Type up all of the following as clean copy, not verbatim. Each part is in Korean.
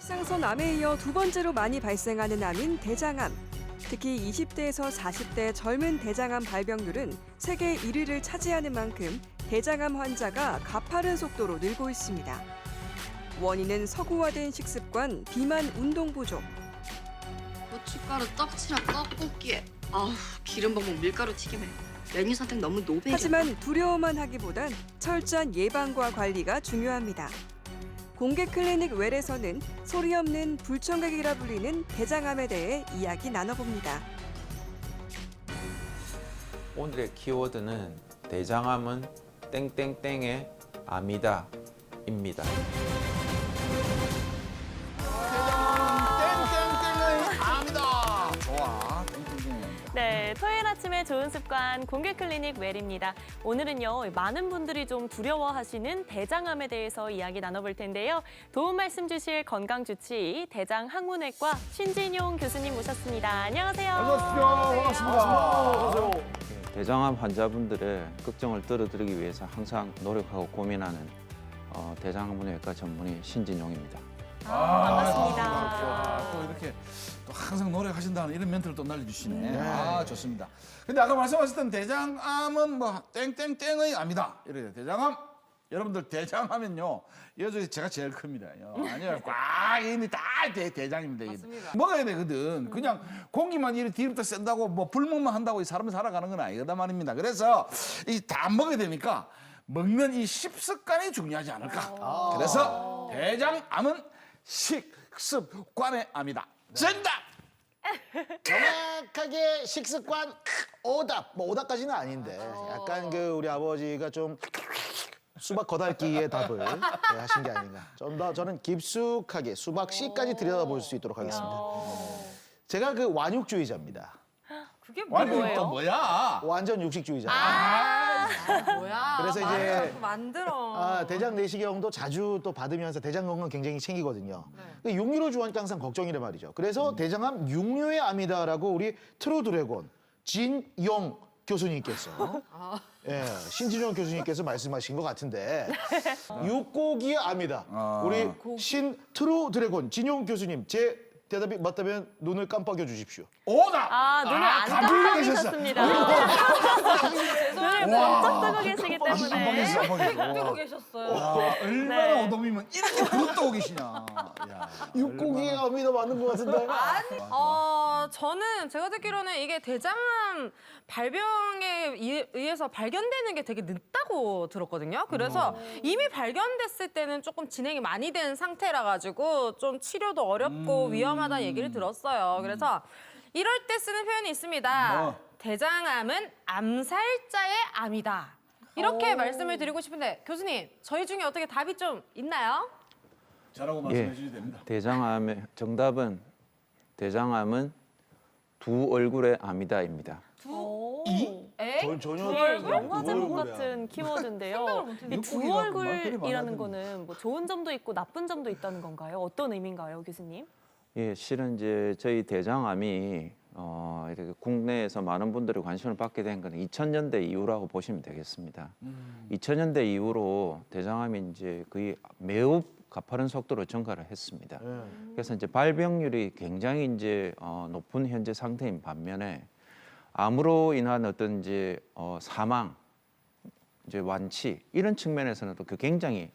갑상선 암에 이어 두 번째로 많이 발생하는 암인 대장암. 특히 20대에서 40대 젊은 대장암 발병률은 세계 1위를 차지하는 만큼 대장암 환자가 가파른 속도로 늘고 있습니다. 원인은 서구화된 식습관, 비만, 운동 부족. 고춧가루 떡치랑 떡볶이에 아우 기름 버먹 밀가루 튀김에 메뉴 선택 너무 노벨이야. 하지만 두려워만 하기보단 철저한 예방과 관리가 중요합니다. 공개 클리닉 웰에서는 소리 없는 불청객이라 불리는 대장암에 대해 이야기 나눠봅니다. 오늘의 키워드는 대장암은 땡땡땡의 암이다입니다. 땡땡땡의 암이다. 좋아. 땡땡땡의 암이다. 네, 토요일 아침의 좋은 습관 공개 클리닉 웰입니다. 오늘은요, 많은 분들이 좀 두려워하시는 대장암에 대해서 이야기 나눠볼 텐데요. 도움 말씀 주실 건강주치의 대장학문외과 신진용 교수님 모셨습니다. 안녕하세요. 어서 오십시오. 반갑습니다. 어서 오세요. 대장암 환자분들의 걱정을 떨어뜨리기 위해서 항상 노력하고 고민하는 대장암외과 전문의 신진용입니다. 반갑습니다. 또 이렇게 또 항상 노력하신다는 이런 멘트를 또 날려주시네. 아, 좋습니다. 근데 아까 말씀하셨던 대장암은 뭐 땡땡땡의 암이다. 이래요. 대장암. 여러분들 대장하면요, 여중에 제가 제일 큽니다. 아니요, 꽉 이미 다 대장입니다. 먹어야 되거든. 그냥 공기만 이렇게 뒤부터 샌다고 뭐 불멍만 한다고 이 사람이 살아가는 건 아니거든 말입니다. 그래서 이 다 먹어야 되니까 먹는 이 식습관이 중요하지 않을까. 그래서 대장암은 식습관의 암이다. 정답! 정확하게 식습관 오답. 뭐 오답까지는 아닌데 약간 그 우리 아버지가 좀 수박 거달기의 답을 하신 게 아닌가. 좀 더 저는 깊숙하게 수박 씨까지 들여다볼 수 있도록 하겠습니다. 제가 그 완육주의자입니다. 그게 완전 뭐예요? 또 뭐야? 완전 육식주의자. 뭐야? 그래서 이제 만들어. 대장 내시경도 자주 또 받으면서 대장 건강 굉장히 챙기거든요. 그 육류를 좋아하니까 항상 걱정이란 말이죠. 그래서 대장암 육류의 암이다라고 우리 트루드래곤 진용 교수님께서 신진용 교수님께서 말씀하신 것 같은데 육고기의 암이다. 우리 신 트루드래곤 진용 교수님 제 대답이 맞다면 눈을 깜빡여 주십시오. 오답! 눈을 안 깜빡이셨습니다. 눈을 번쩍 뜨고 계시기 때문에. 뜨고 계셨어요. 와, 얼마나 네. 오돔이면 이렇게 부럽다고 계시냐. 야, 육고기의 암이다 맞는 것 같은데. 저는 제가 듣기로는 이게 대장암 발병에 의해서 발견되는 게 되게 늦다고 들었거든요. 그래서 이미 발견됐을 때는 조금 진행이 많이 된 상태라 가지고 좀 치료도 어렵고 위험하다는 얘기를 들었어요. 그래서 이럴 때 쓰는 표현이 있습니다. 뭐? 대장암은 암살자의 암이다. 이렇게 말씀을 드리고 싶은데 교수님, 저희 중에 어떻게 답이 좀 있나요? 잘하고 말씀해 주셔야 됩니다. 대장암의 정답은 대장암은 두 얼굴의 암이다입니다. 에? 전혀 영화 제목 두 얼굴의 같은 키워드인데요. 이 두 육고기가 말편이 얼굴이라는 많아야 거는 뭐 좋은 점도 있고 나쁜 점도 있다는 건가요? 어떤 의미인가요, 교수님? 예, 실은 이제 저희 대장암이 이렇게 국내에서 많은 분들이 관심을 받게 된 것은 2000년대 이후라고 보시면 되겠습니다. 2000년대 이후로 대장암이 이제 거의 매우 가파른 속도로 증가를 했습니다. 그래서 이제 발병률이 굉장히 이제 높은 현재 상태인 반면에 암으로 인한 어떤 이제 사망, 이제 완치 이런 측면에서는 또 그 굉장히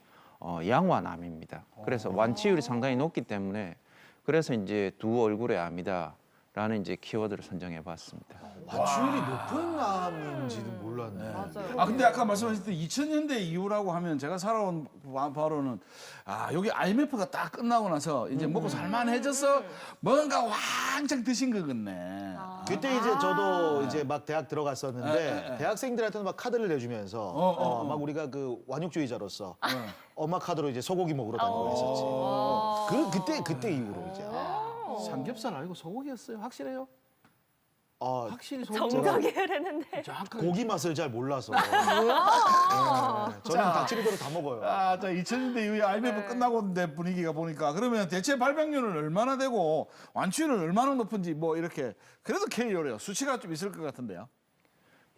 양호한 암입니다. 그래서 완치율이 상당히 높기 때문에 그래서 이제 두 얼굴의 암이다라는 이제 키워드를 선정해봤습니다. 완치율이 높은 암인지는 몰랐네. 맞아요. 아, 근데 아까 말씀하셨던 2000년대 이후라고 하면 제가 살아온 바로는 여기 IMF가 딱 끝나고 나서 이제 먹고 살만해져서 뭔가 왕창 드신 거겠네. 그때 이제 저도 이제 막 대학 들어갔었는데 대학생들한테는 막 카드를 내주면서 막 우리가 그 완육주의자로서 엄마 카드로 이제 소고기 먹으러 다니고 했었지. 그때 이후로 이제. 삼겹살 아니고 소고기였어요. 확실해요? 확실히 정적이 흐르는데. 고기 맛을 잘 몰라서. 네, 저는 닭치리도를 다 먹어요. 자, 2000년대 이후에 IMF 끝나고 된 분위기가 보니까 그러면 대체 발병률은 얼마나 되고 완치율은 얼마나 높은지 뭐 이렇게 그래도 K요래요. 수치가 좀 있을 것 같은데요.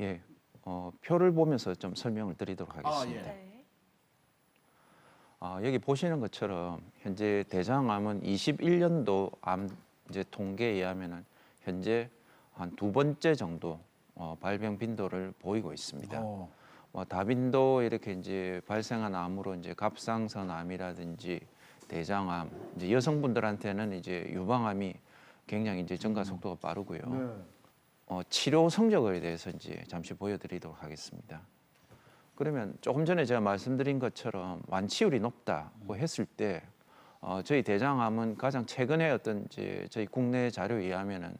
예, 표를 보면서 좀 설명을 드리도록 하겠습니다. 예. 여기 보시는 것처럼 현재 대장암은 21년도 암 이제 통계에 의하면은 현재 한 2번째 정도 발병 빈도를 보이고 있습니다. 다빈도 이렇게 이제 발생한 암으로 이제 갑상선암이라든지 대장암, 이제 여성분들한테는 이제 유방암이 굉장히 이제 증가 속도가 빠르고요. 치료 성적에 대해서 이제 잠시 보여드리도록 하겠습니다. 그러면 조금 전에 제가 말씀드린 것처럼 완치율이 높다고 했을 때 저희 대장암은 가장 최근에 어떤 이제 저희 국내 자료에 의하면은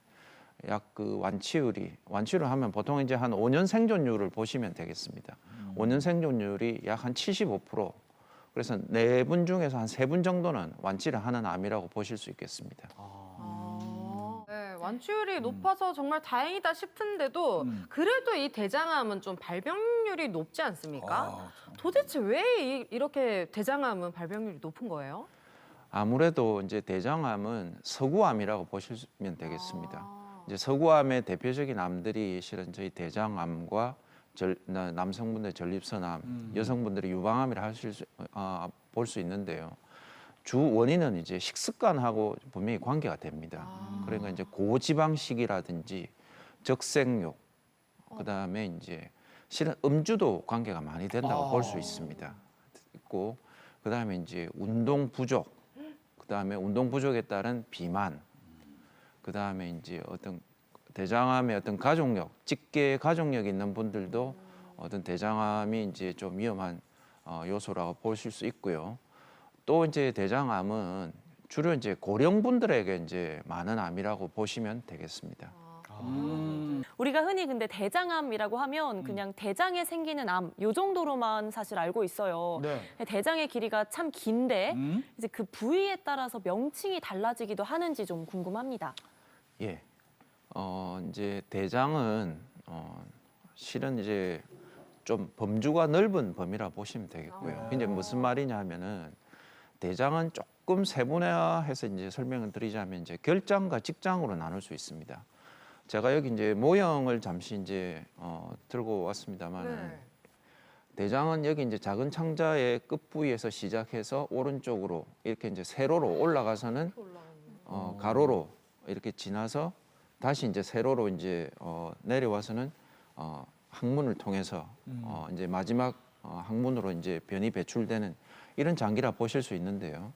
약 그 완치율을 하면 보통 이제 한 5년 생존율을 보시면 되겠습니다. 5년 생존율이 약 한 75%. 그래서 4분 중에서 한 3분 정도는 완치를 하는 암이라고 보실 수 있겠습니다. 네, 완치율이 높아서 정말 다행이다 싶은데도 그래도 이 대장암은 좀 발병률이 높지 않습니까? 도대체 왜 이렇게 대장암은 발병률이 높은 거예요? 아무래도 이제 대장암은 서구암이라고 보시면 되겠습니다. 이제 서구암의 대표적인 암들이 실은 저희 대장암과 남성분들 전립선암, 여성분들이 유방암이라 볼 수 있는데요. 주 원인은 이제 식습관하고 분명히 관계가 됩니다. 그러니까 이제 고지방식이라든지 적색욕, 그다음에 이제 실은 음주도 관계가 많이 된다고 볼 수 있습니다. 있고 그다음에 이제 운동 부족, 그다음에 운동 부족에 따른 비만, 그다음에 이제 어떤 대장암의 어떤 가족력, 직계 가족력이 있는 분들도 어떤 대장암이 이제 좀 위험한 요소라고 보실 수 있고요. 또 이제 대장암은 주로 이제 고령분들에게 이제 많은 암이라고 보시면 되겠습니다. 우리가 흔히 근데 대장암이라고 하면 그냥 대장에 생기는 암, 요 정도로만 사실 알고 있어요. 네. 대장의 길이가 참 긴데 이제 그 부위에 따라서 명칭이 달라지기도 하는지 좀 궁금합니다. 예. 이제 대장은 실은 이제 좀 범주가 넓은 범위라 보시면 되겠고요. 이제 무슨 말이냐 하면은 대장은 조금 세분화해서 이제 설명을 드리자면 이제 결장과 직장으로 나눌 수 있습니다. 제가 여기 이제 모형을 잠시 이제 들고 왔습니다만은 대장은 여기 이제 작은 창자의 끝 부위에서 시작해서 오른쪽으로 이렇게 이제 세로로 올라가서는 가로로 이렇게 지나서 다시 이제 세로로 이제 내려와서는 항문을 통해서 이제 마지막 항문으로 이제 변이 배출되는 이런 장기라 보실 수 있는데요.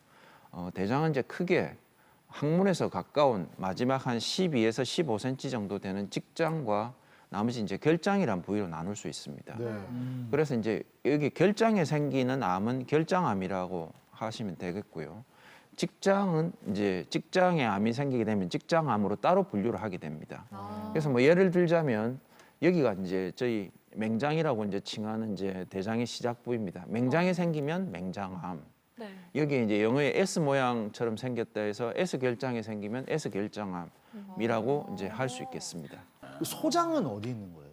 대장은 이제 크게 항문에서 가까운 마지막 한 12에서 15cm 정도 되는 직장과 나머지 이제 결장이란 부위로 나눌 수 있습니다. 그래서 이제 여기 결장에 생기는 암은 결장암이라고 하시면 되겠고요. 직장은 이제 직장에 암이 생기게 되면 직장암으로 따로 분류를 하게 됩니다. 그래서 뭐 예를 들자면 여기가 이제 저희 맹장이라고 이제 칭하는 이제 대장의 시작 부위입니다. 맹장에 생기면 맹장암. 네. 여기 이제 영어의 S 모양처럼 생겼다 해서 S 결장에 생기면 S 결장암이라고 이제 할 수 있겠습니다. 그 소장은 어디 있는 거예요?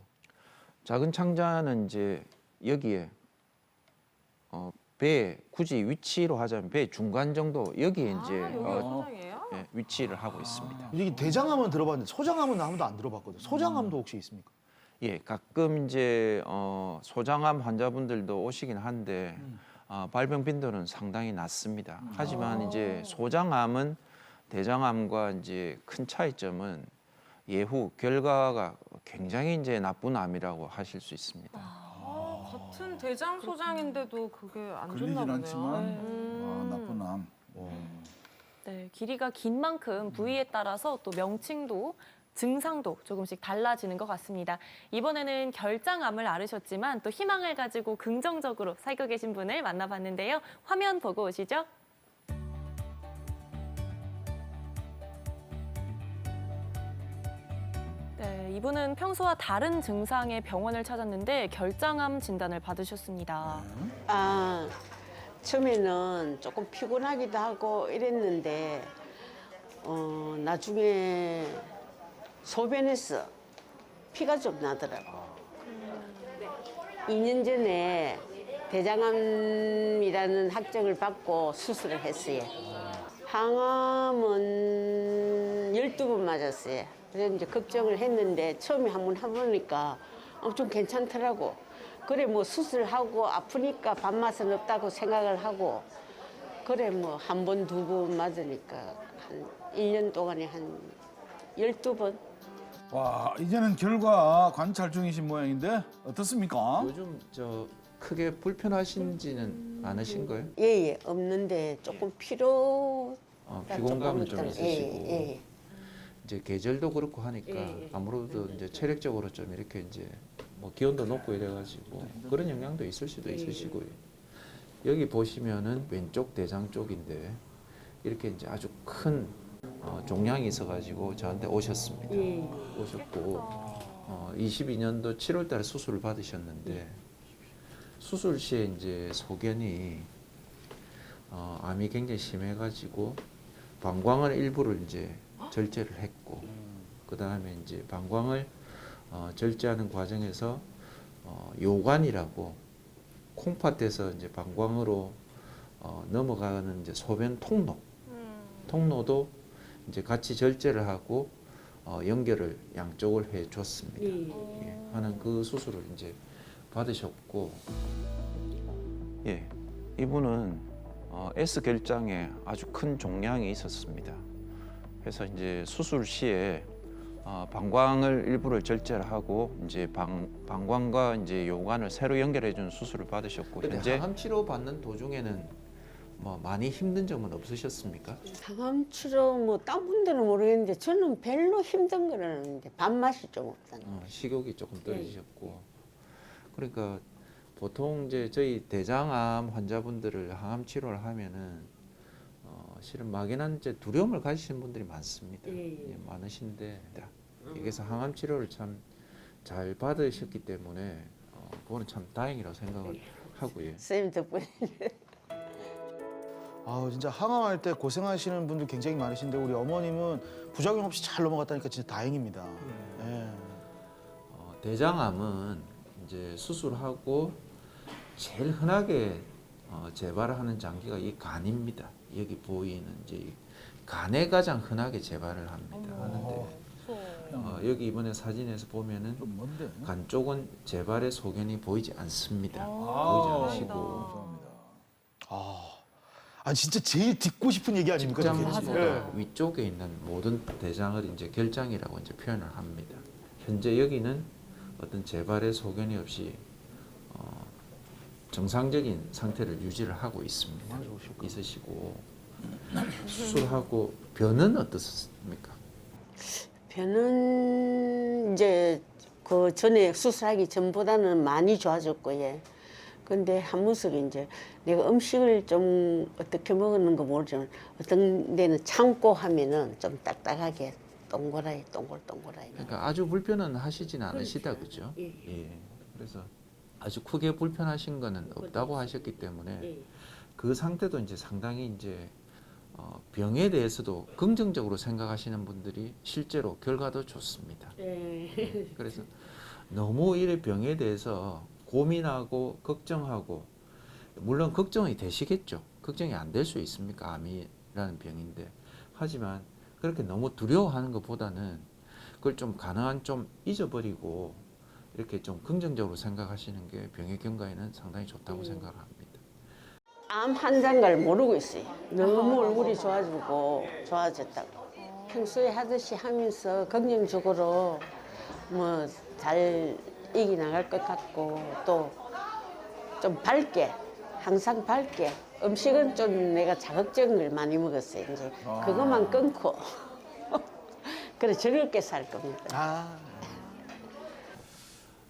작은 창자는 이제 여기에 배 굳이 위치로 하자면 배 중간 정도 여기에 이제 여기가 소장이에요? 예, 위치를 하고 있습니다. 이게 대장암은 들어봤는데 소장암은 아무도 안 들어봤거든. 소장암도 혹시 있습니까? 예, 가끔 이제 소장암 환자분들도 오시긴 한데 발병 빈도는 상당히 낮습니다. 하지만 이제 소장암은 대장암과 이제 큰 차이점은 예후 결과가 굉장히 이제 나쁜 암이라고 하실 수 있습니다. 같은 대장 소장인데도 그게 안 좋나 걸리진 보네요. 않지만 나쁜 암. 네, 길이가 긴 만큼 부위에 따라서 또 명칭도 증상도 조금씩 달라지는 것 같습니다. 이번에는 결장암을 앓으셨지만 또 희망을 가지고 긍정적으로 살고 계신 분을 만나봤는데요. 화면 보고 오시죠. 네, 이분은 평소와 다른 증상의 병원을 찾았는데 결장암 진단을 받으셨습니다. 처음에는 조금 피곤하기도 하고 이랬는데 나중에 소변에서 피가 좀 나더라고. 2년 전에 대장암이라는 확정을 받고 수술을 했어요. 항암은 12번 맞았어요. 그래서 이제 걱정을 했는데 처음에 한 번 해보니까 좀 괜찮더라고. 그래 뭐 수술하고 아프니까 밥맛은 없다고 생각을 하고 그래 뭐 한 번, 두 번 맞으니까 한 1년 동안에 한 12번. 와, 이제는 결과 관찰 중이신 모양인데 어떻습니까? 요즘 저 크게 불편하신지는 않으신 거예요? 예, 없는데 조금 피로. 피곤감은 좀 조금 있으시고 예. 이제 계절도 그렇고 하니까 아무래도 이제 체력적으로 좀 이렇게 이제 뭐 기온도 높고 이래가지고 그런 영향도 있을 수도 있으시고요. 여기 보시면은 왼쪽 대장 쪽인데 이렇게 이제 아주 큰 종양이 있어가지고 저한테 오셨습니다. 오셨고 22년도 7월달에 수술을 받으셨는데 수술 시에 이제 소견이 암이 굉장히 심해가지고 방광을 일부를 이제 절제를 했고 그 다음에 이제 방광을 절제하는 과정에서 요관이라고 콩팥에서 이제 방광으로 넘어가는 이제 소변 통로도 이제 같이 절제를 하고 연결을 양쪽을 해 줬습니다. 예, 하는 그 수술을 이제 받으셨고, 예, 이분은 S 결장에 아주 큰 종양이 있었습니다. 그래서 이제 수술 시에 방광을 일부를 절제를 하고 이제 방광과 이제 요관을 새로 연결해 준 수술을 받으셨고 현재 항암 치료 받는 도중에는 뭐 많이 힘든 점은 없으셨습니까? 항암 치료 뭐 딴 분들은 모르겠는데 저는 별로 힘든 거는 없는데 밥맛이 좀 없잖아요. 식욕이 조금 떨어지셨고 그러니까 보통 이제 저희 대장암 환자분들을 항암 치료를 하면은 실은 막연한 두려움을 가지신 분들이 많습니다. 예, 많으신데 여기서 항암 치료를 참 잘 받으셨기 때문에 그거는 참 다행이라고 생각을 하고요. 선생님 덕분에. 아 진짜 항암할 때 고생하시는 분들 굉장히 많으신데 우리 어머님은 부작용 없이 잘 넘어갔다니까 진짜 다행입니다. 예. 대장암은 이제 수술하고 제일 흔하게 재발을 하는 장기가 이 간입니다. 여기 보이는 이제 이 간에 가장 흔하게 재발을 합니다. 하는데 여기 이번에 사진에서 보면은 좀 뭔데? 간 쪽은 재발의 소견이 보이지 않습니다. 보이지 않으시고 아 진짜 제일 듣고 싶은 얘기 아닙니까? 저게? 직장보다 위쪽에 있는 모든 대장을 이제 결장이라고 이제 표현을 합니다. 현재 여기는 어떤 재발의 소견이 없이 정상적인 상태를 유지를 하고 있습니다. 있으시고 수술하고 변은 어떻습니까? 변은 이제 그 전에 수술하기 전보다는 많이 좋아졌고 예. 근데 한 모습이 이제 내가 음식을 좀 어떻게 먹는 거 모르지만 어떤 데는 참고 하면은 좀 딱딱하게 동그랗게 동글동글하게. 그러니까 아주 불편은 하시진 않으시다 그죠? 예. 그래서 아주 크게 불편하신 거는 없다고 하셨기 때문에 그 상태도 이제 상당히 이제 병에 대해서도 긍정적으로 생각하시는 분들이 실제로 결과도 좋습니다. 그래서 너무 이 병에 대해서 고민하고 걱정하고 물론 걱정이 되시겠죠. 걱정이 안 될 수 있습니까? 암이라는 병인데 하지만 그렇게 너무 두려워하는 것보다는 그걸 좀 가능한 좀 잊어버리고 이렇게 좀 긍정적으로 생각하시는 게 병의 경과에는 상당히 좋다고 생각합니다. 암 환자인 걸 모르고 있어요. 너무 얼굴이 좋아지고 좋아졌다고. 평소에 하듯이 하면서 긍정적으로 뭐 잘 이겨나갈 것 같고 또 좀 밝게 항상 밝게 음식은 좀 내가 자극적인 걸 많이 먹었어요. 이제 그것만 끊고 그래 즐겁게 살 겁니다.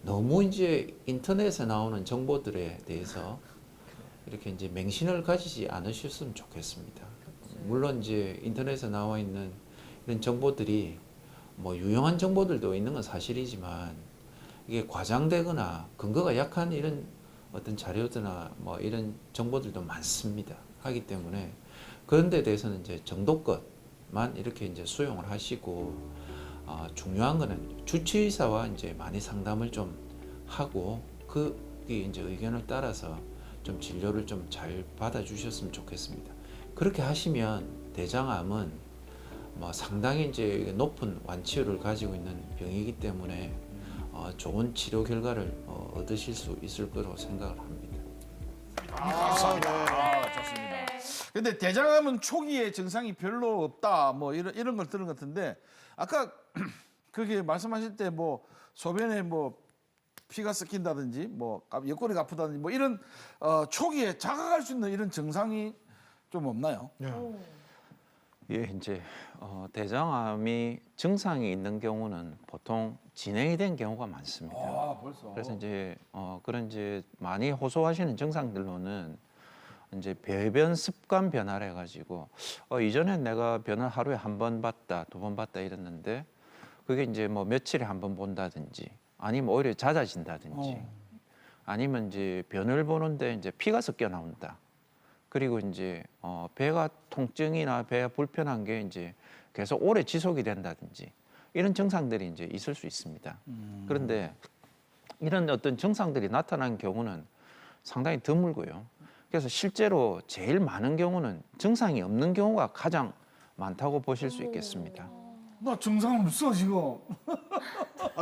너무 이제 인터넷에 나오는 정보들에 대해서 이렇게 이제 맹신을 가지지 않으셨으면 좋겠습니다. 물론 이제 인터넷에 나와 있는 이런 정보들이 뭐 유용한 정보들도 있는 건 사실이지만 이게 과장되거나 근거가 약한 이런 어떤 자료들이나 뭐 이런 정보들도 많습니다. 하기 때문에 그런 데 대해서는 이제 정도껏만 이렇게 이제 수용을 하시고 중요한 거는 주치의사와 이제 많이 상담을 좀 하고 그 이제 의견을 따라서 좀 진료를 좀 잘 받아주셨으면 좋겠습니다. 그렇게 하시면 대장암은 뭐 상당히 이제 높은 완치율을 가지고 있는 병이기 때문에 좋은 치료 결과를 얻으실 수 있을 거라고 생각을 합니다. 감사합니다. 좋습니다. 근데 대장암은 초기에 증상이 별로 없다 뭐 이런 걸 들은 것 같은데 아까 그게 말씀하실 때 뭐 소변에 뭐 피가 섞인다든지 뭐 옆구리가 아프다든지 뭐 이런 초기에 자각할 수 있는 이런 증상이 좀 없나요? 예, 이제 대장암이 증상이 있는 경우는 보통 진행이 된 경우가 많습니다. 아, 벌써. 그래서 이제 그런 이제 많이 호소하시는 증상들로는 이제 배변 습관 변화를 해가지고 이전엔 내가 변을 하루에 한 번 봤다, 두 번 봤다 이랬는데 그게 이제 뭐 며칠에 한 번 본다든지 아니면 오히려 잦아진다든지 아니면 이제 변을 보는데 이제 피가 섞여 나온다. 그리고 이제 배가 통증이나 배가 불편한 게 이제 계속 오래 지속이 된다든지 이런 증상들이 이제 있을 수 있습니다. 그런데 이런 어떤 증상들이 나타난 경우는 상당히 드물고요. 그래서 실제로 제일 많은 경우는 증상이 없는 경우가 가장 많다고 보실 수 있겠습니다. 나 증상 없어 지금.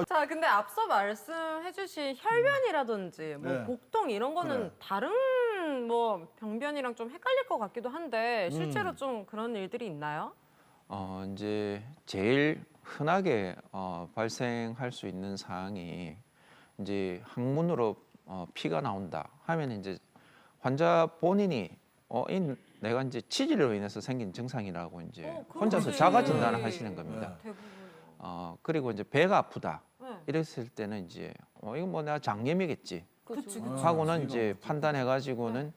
자, 근데 앞서 말씀해주신 혈변이라든지 뭐 네. 복통 이런 거는 그래. 다른 뭐 병변이랑 좀 헷갈릴 것 같기도 한데 실제로 좀 그런 일들이 있나요? 이제 제일 흔하게 발생할 수 있는 사항이 이제 항문으로 피가 나온다 하면 이제 환자 본인이 내가 이제 치질로 인해서 생긴 증상이라고 이제 혼자서 그렇지. 자가 진단을 하시는 겁니다. 대부분. 그리고 이제 배가 아프다 네. 이랬을 때는 이제 이거 뭐 내가 장염이겠지 그치. 하고는 이제 판단해 가지고는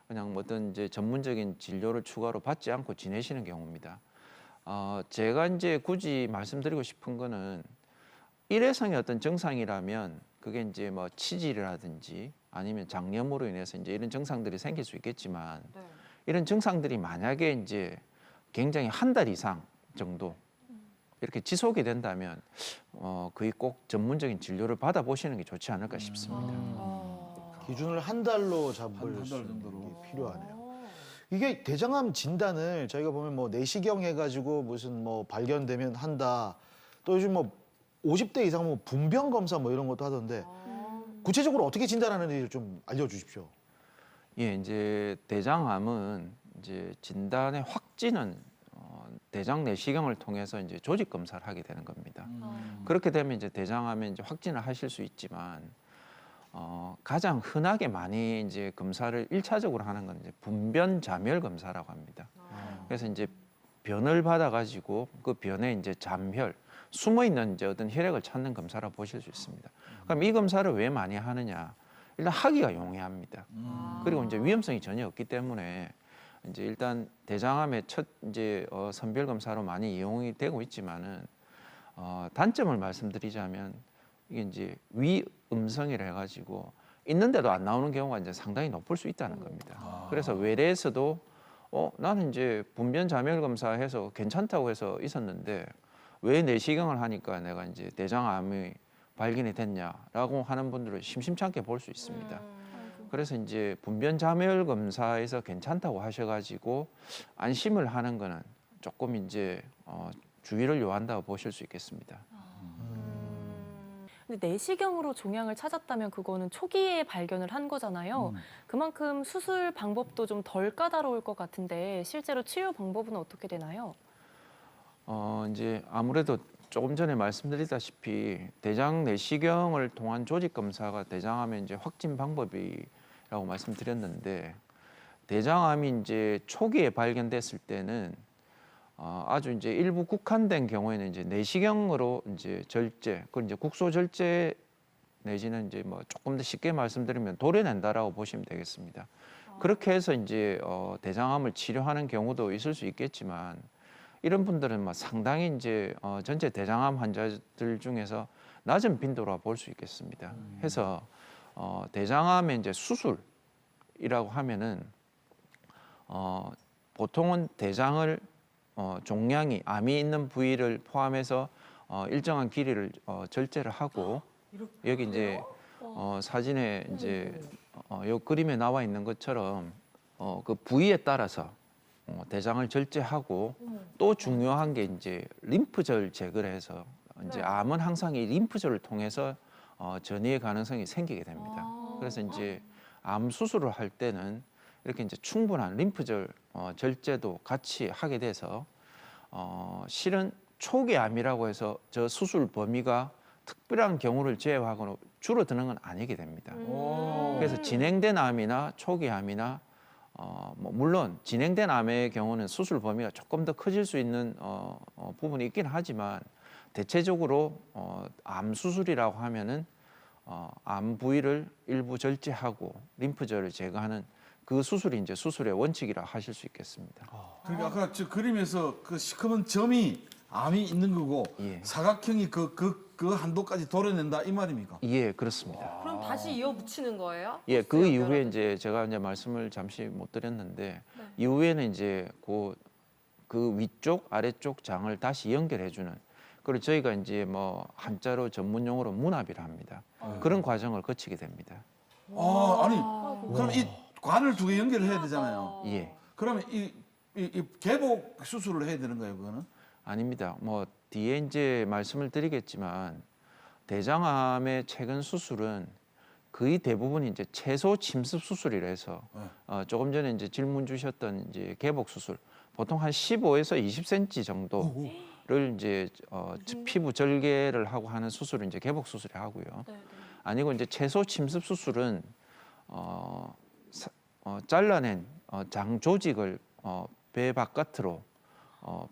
그냥 어떤 이제 전문적인 진료를 추가로 받지 않고 지내시는 경우입니다. 제가 이제 굳이 말씀드리고 싶은 거는 일회성의 어떤 증상이라면 그게 이제 뭐 치질이라든지 아니면 장염으로 인해서 이제 이런 증상들이 생길 수 있겠지만 네. 이런 증상들이 만약에 이제 굉장히 한 달 이상 정도 이렇게 지속이 된다면 거의 꼭 전문적인 진료를 받아보시는 게 좋지 않을까 싶습니다. 기준을 한 달로 잡을 한 달 수 있는 정도로. 게 필요하네요. 이게 대장암 진단을 저희가 보면 뭐 내시경 해가지고 무슨 뭐 발견되면 한다. 또 요즘 뭐 50대 이상 뭐 분변 검사 뭐 이런 것도 하던데 구체적으로 어떻게 진단하는지 좀 알려주십시오. 예, 이제 대장암은 이제 진단의 확진은 대장 내시경을 통해서 이제 조직 검사를 하게 되는 겁니다. 그렇게 되면 이제 대장암에 이제 확진을 하실 수 있지만 가장 흔하게 많이 이제 검사를 일차적으로 하는 건 이제 분변 자멸 검사라고 합니다. 그래서 이제 변을 받아가지고 그 변에 이제 잠혈, 숨어 있는 이제 어떤 혈액을 찾는 검사라고 보실 수 있습니다. 그럼 이 검사를 왜 많이 하느냐? 일단 하기가 용이합니다. 그리고 이제 위험성이 전혀 없기 때문에 이제 일단 대장암의 첫 이제 선별 검사로 많이 이용이 되고 있지만은 단점을 말씀드리자면 이게 이제 위음성이라 해가지고 있는데도 안 나오는 경우가 이제 상당히 높을 수 있다는 겁니다. 그래서 외래에서도 나는 이제 분변 자멸 검사해서 괜찮다고 해서 있었는데 왜 내시경을 하니까 내가 이제 대장암이 발견이 됐냐라고 하는 분들을 심심찮게 볼 수 있습니다. 그래서 이제 분변 자멸 검사에서 괜찮다고 하셔가지고 안심을 하는 거는 조금 이제 주의를 요한다고 보실 수 있겠습니다. 근데 내시경으로 종양을 찾았다면 그거는 초기에 발견을 한 거잖아요. 그만큼 수술 방법도 좀 덜 까다로울 것 같은데 실제로 치료 방법은 어떻게 되나요? 이제 아무래도 조금 전에 말씀드리다시피 대장 내시경을 통한 조직 검사가 대장암의 이제 확진 방법이라고 말씀드렸는데 대장암이 이제 초기에 발견됐을 때는 아주 이제 일부 국한된 경우에는 이제 내시경으로 이제 절제, 그 이제 국소 절제 내지는 이제 뭐 조금 더 쉽게 말씀드리면 도려낸다라고 보시면 되겠습니다. 그렇게 해서 이제 대장암을 치료하는 경우도 있을 수 있겠지만 이런 분들은 뭐 상당히 이제 전체 대장암 환자들 중에서 낮은 빈도라 볼 수 있겠습니다. 해서 대장암의 이제 수술이라고 하면은 보통은 대장을 종양이 암이 있는 부위를 포함해서 일정한 길이를 절제를 하고 여기 이제 사진에 이제 요 그림에 나와 있는 것처럼 그 부위에 따라서 대장을 절제하고 또 중요한 게 이제 림프절 제거를 해서 이제 암은 항상 이 림프절을 통해서 전이의 가능성이 생기게 됩니다. 그래서 이제 암 수술을 할 때는 이렇게 이제 충분한 림프절 절제도 같이 하게 돼서 실은 초기 암이라고 해서 저 수술 범위가 특별한 경우를 제외하고는 줄어드는 건 아니게 됩니다. 그래서 진행된 암이나 초기 암이나 뭐 물론 진행된 암의 경우는 수술 범위가 조금 더 커질 수 있는 부분이 있긴 하지만 대체적으로 암 수술이라고 하면은 암 부위를 일부 절제하고 림프절을 제거하는 그 수술이 이제 수술의 원칙이라 하실 수 있겠습니다. 그러니까 아까 저 그림에서 그 시커먼 점이 암이 있는 거고 예. 사각형이 그 한도까지 도려낸다 이 말입니까? 예, 그렇습니다. 그럼 다시 이어 붙이는 거예요? 예, 그 이후에 이제 제가 이제 말씀을 잠시 못 드렸는데 이후에는 이제 그 위쪽 아래쪽 장을 다시 연결해주는 그리고 저희가 이제 뭐 한자로 전문 용어로 문합이라 합니다. 그런 과정을 거치게 됩니다. 아니 그럼 이 관을 두 개 연결을 해야 되잖아요. 예, 그러면 이 개복 수술을 해야 되는 거예요, 그거는? 아닙니다. 뭐 뒤에 이제 말씀을 드리겠지만 대장암의 최근 수술은 거의 대부분이 이제 채소 침습 수술이라 해서 조금 전에 이제 질문 주셨던 이제 개복 수술 보통 한 15에서 20cm 정도를 이제 피부 절개를 하고 하는 수술을 이제 개복 수술을 하고요. 아니고 이제 채소 침습 수술은 잘라낸 장 조직을 배 바깥으로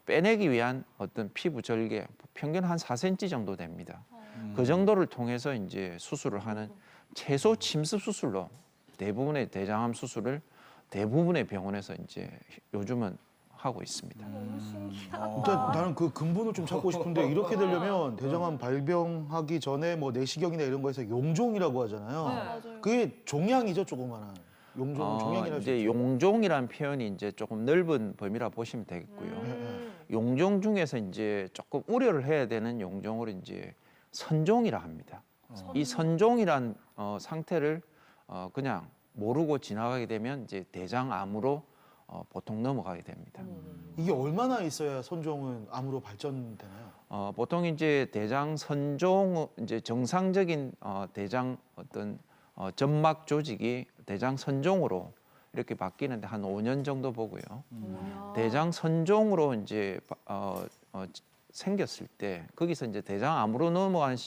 빼내기 위한 어떤 피부 절개 평균 한 4cm 정도 됩니다. 그 정도를 통해서 이제 수술을 하는 채소 침습 수술로 대부분의 대장암 수술을 대부분의 병원에서 이제 요즘은 하고 있습니다. 일단 나는 그 근본을 좀 찾고 싶은데 이렇게 되려면 대장암 발병하기 전에 뭐 내시경이나 이런 거에서 용종이라고 하잖아요. 그게 종양이죠, 조그만한. 용종은 종양이라고 이제 용종이라는 표현이 이제 조금 넓은 범위라 보시면 되겠고요. 용종 중에서 이제 조금 우려를 해야 되는 용종으로 이제 선종이라 합니다. 이 선종이란 상태를 그냥 모르고 지나가게 되면 이제 대장암으로 보통 넘어가게 됩니다. 이게 얼마나 있어야 선종은 암으로 발전되나요? 보통 이제 대장 선종 이제 정상적인 대장 어떤 점막 조직이 대장 선종으로 이렇게 바뀌는데 한 5년 정도 보고요. 대장 선종으로 이제 생겼을 때 거기서 이제 대장암으로 넘어간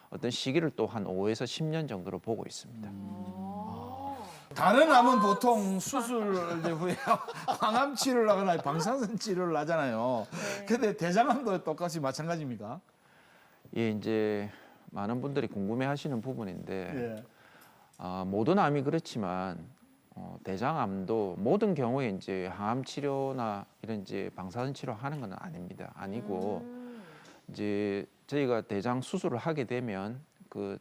어떤 시기를 또 한 5에서 10년 정도로 보고 있습니다. 다른 암은 보통 수술 이제 후에 항암 치료를 하거나 방사선 치료를 하잖아요. 근데 대장암도 똑같이 마찬가지입니까? 예, 이제 많은 분들이 궁금해하시는 부분인데 예. 모든 암이 그렇지만 대장암도 모든 경우에 이제 항암 치료나 이런 이제 방사선 치료하는 건 아닙니다. 아니고 이제 저희가 대장 수술을 하게 되면 그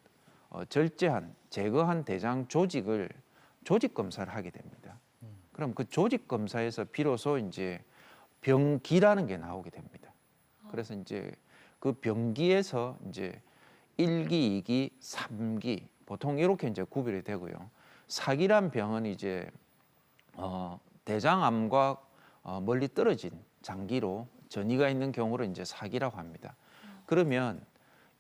절제한 제거한 대장 조직을 조직 검사를 하게 됩니다. 그럼 그 조직 검사에서 비로소 이제 병기라는 게 나오게 됩니다. 그래서 이제 그 병기에서 이제 1기, 2기, 3기 보통 이렇게 이제 구별이 되고요. 4기란 병은 이제 대장암과 멀리 떨어진 장기로 전이가 있는 경우를 이제 4기라고 합니다. 그러면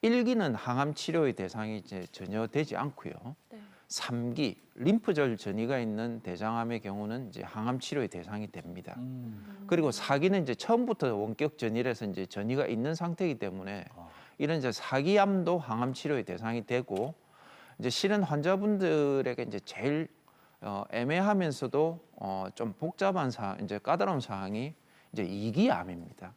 1기는 항암 치료의 대상이 이제 전혀 되지 않고요. 3기 림프절 전이가 있는 대장암의 경우는 이제 항암 치료의 대상이 됩니다. 그리고 4기는 이제 처음부터 원격 전이라서 이제 전이가 있는 상태이기 때문에 이런 이제 4기암도 항암 치료의 대상이 되고 이제 실은 환자분들에게 이제 제일 애매하면서도 좀 복잡한 이제 까다로운 사항이 이제 2기암입니다.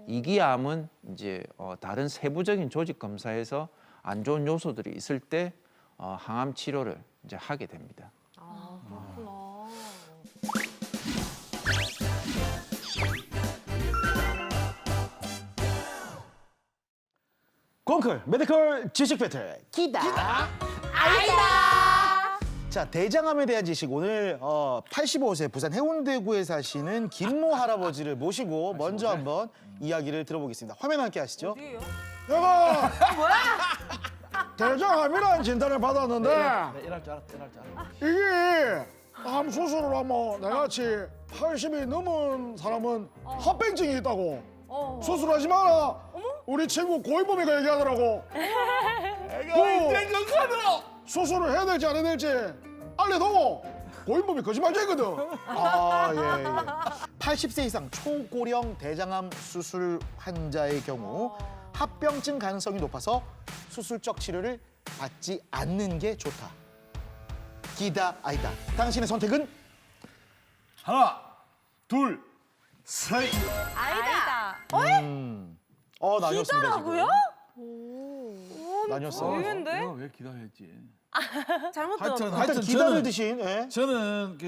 2기암은 이제 다른 세부적인 조직 검사에서 안 좋은 요소들이 있을 때 항암 치료를 이제 하게 됩니다. 그렇구나. 콩클 메디컬 지식 배틀 기다 아니다. 자, 대장암에 대한 지식 오늘 85세 부산 해운대구에 사시는 김모 할아버지를 모시고 먼저 한번 이야기를 들어보겠습니다. 화면 함께 하시죠. 어디예요? 여가 대장암이라는 진단을 받았는데 이럴 줄 알았다. 이게 암 수술을 하면 나같이 80이 넘은 사람은 합병증이 있다고 수술하지 마라. 우리 친구 고이범이가 얘기하더라고. 수술을 해야 될지 안 해야 될지 알려두고 고인범이 거짓말쟁이거든. 아, 예, 예. 80세 이상 초고령 대장암 수술 환자의 경우 합병증 가능성이 높아서 수술적 치료를 받지 않는 게 좋다. 기다, 아니다. 당신의 선택은? 하나, 둘, 셋. 아니다. 나뉘었습니다, 기다라고요? 지금. 나뉘었어요. 의외인데? 내가 왜 기다렸지? 잘못 하여튼, 들었나? 일단 하여튼 기다를 저는- 드신, 예. 저는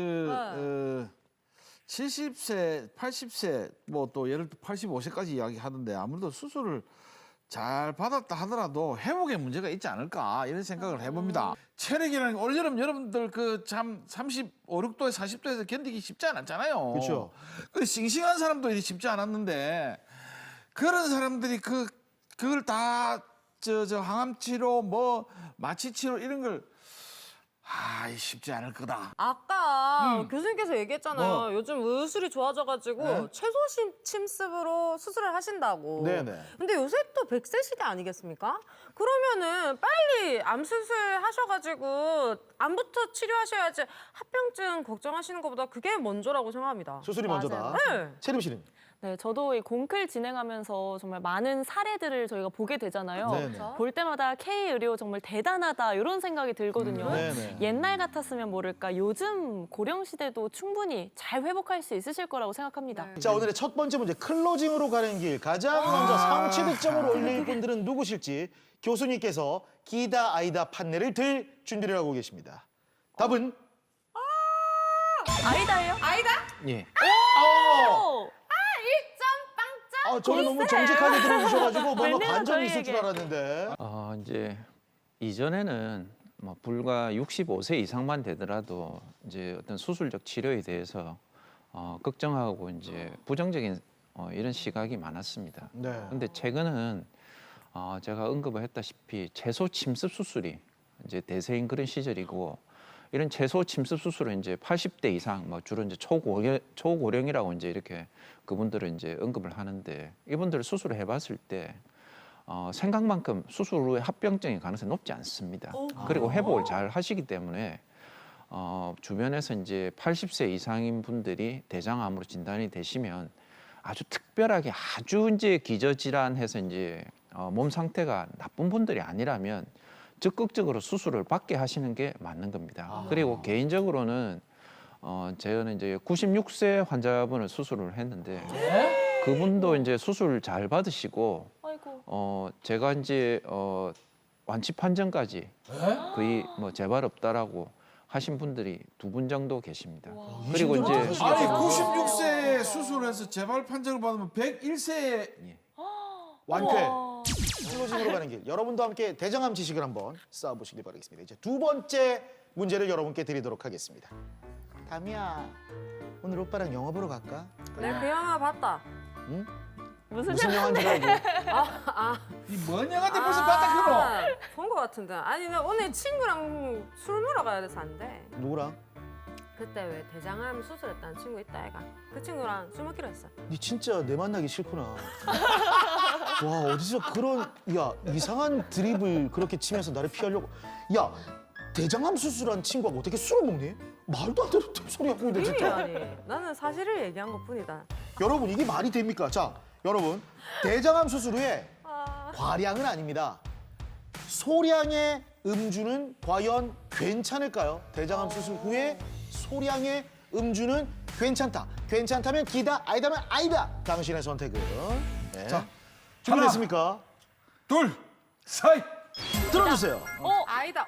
70세, 80세, 뭐 또 예를 들어 85세까지 이야기하던데 아무래도 수술을 잘 받았다 하더라도 회복에 문제가 있지 않을까 이런 생각을 해봅니다. 체력이라는 게 올여름 여러분들 그 참 35, 6도에 40도에서 견디기 쉽지 않았잖아요. 그렇죠. 근데 싱싱한 사람도 이리 쉽지 않았는데 그런 사람들이 그걸 다 저 항암 치료 뭐 마취 치료 이런 걸 쉽지 않을 거다. 아까 교수님께서 얘기했잖아요. 뭐? 요즘 의술이 좋아져가지고 네? 최소 침습으로 수술을 하신다고. 네네. 근데 요새 또 100세 시대 아니겠습니까? 그러면은 빨리 암 수술 하셔가지고 암부터 치료하셔야지 합병증 걱정하시는 것보다 그게 먼저라고 생각합니다. 수술이 먼저다. 네. 채림 씨는? 네, 저도 이 공클 진행하면서 정말 많은 사례들을 저희가 보게 되잖아요. 네네. 볼 때마다 K의료 정말 대단하다 이런 생각이 들거든요. 네네. 옛날 같았으면 모를까 요즘 고령 시대도 충분히 잘 회복할 수 있으실 거라고 생각합니다. 자, 오늘의 첫 번째 문제 클로징으로 가는 길 가장 먼저 성취 득점을 올릴 분들은 누구실지 교수님께서 기다 아이다 판례를 들 준비를 하고 계십니다. 답은 아이다예요? 아이다? 예. 오! 1점 빵점? 저를 너무 정직하게 들어주셔가지고 뭔가 웬일로 반전이 있을 줄 저희에게. 알았는데. 이제 이전에는 뭐 불과 65세 이상만 되더라도 이제 어떤 수술적 치료에 대해서 걱정하고 이제 부정적인 이런 시각이 많았습니다. 네. 근데 최근은 제가 언급을 했다시피 채소 침습 수술이 이제 대세인 그런 시절이고 이런 채소 침습 수술은 이제 80대 이상 뭐 주로 이제 초고령이라고 이제 이렇게 그분들은 이제 언급을 하는데 이분들 수술을 해봤을 때 생각만큼 수술 후에 합병증의 가능성이 높지 않습니다. 그리고 회복을 잘 하시기 때문에 주변에서 이제 80세 이상인 분들이 대장암으로 진단이 되시면 아주 특별하게 아주 이제 기저질환해서 이제 몸 상태가 나쁜 분들이 아니라면 적극적으로 수술을 받게 하시는 게 맞는 겁니다. 그리고 개인적으로는 저는 이제 96세 환자분을 수술을 했는데 그분도 이제 수술 잘 받으시고 아이고. 제가 이제 완치 판정까지 거의 뭐 재발 없다라고 하신 분들이 2분 정도 계십니다. 그리고 이제 아니 96세 수술해서 재발 판정을 받으면 101세 완쾌. 클로징으로 가는 길. 여러분도 함께 대장암 지식을 한번 쌓아보시길 바라겠습니다. 이제 두 번째 문제를 여러분께 드리도록 하겠습니다. 다미야, 오늘 오빠랑 영화 보러 갈까? 내가 그 영화 봤다. 무슨 무슨 영화인 줄 알고? 이뭔 영화인데 벌써 봤다 그러? 본것 같은데. 아니 나 오늘 친구랑 술 먹으러 가야 돼서 안 돼. 누구랑? 그때 왜 대장암 수술했다는 친구 있다 애가. 그 친구랑 술 먹기로 했어. 니 진짜 내 만나기 싫구나. 와, 어디서 그런 이상한 드립을 그렇게 치면서 나를 피하려고. 야, 대장암 수술한 친구하고 어떻게 술을 먹니? 말도 안 되는 소리 하고 있는데 진짜. 아니 나는 사실을 얘기한 것뿐이다. 여러분, 이게 말이 됩니까? 자, 여러분, 대장암 수술 후에 과량은 아닙니다. 소량의 음주는 과연 괜찮을까요? 대장암 수술 후에 소량의 음주는 괜찮다. 괜찮다면 기다, 아니다면 아니다. 당신의 선택은? 네. 자, 준비됐습니까? 둘, 셋. 들어주세요. 아니다.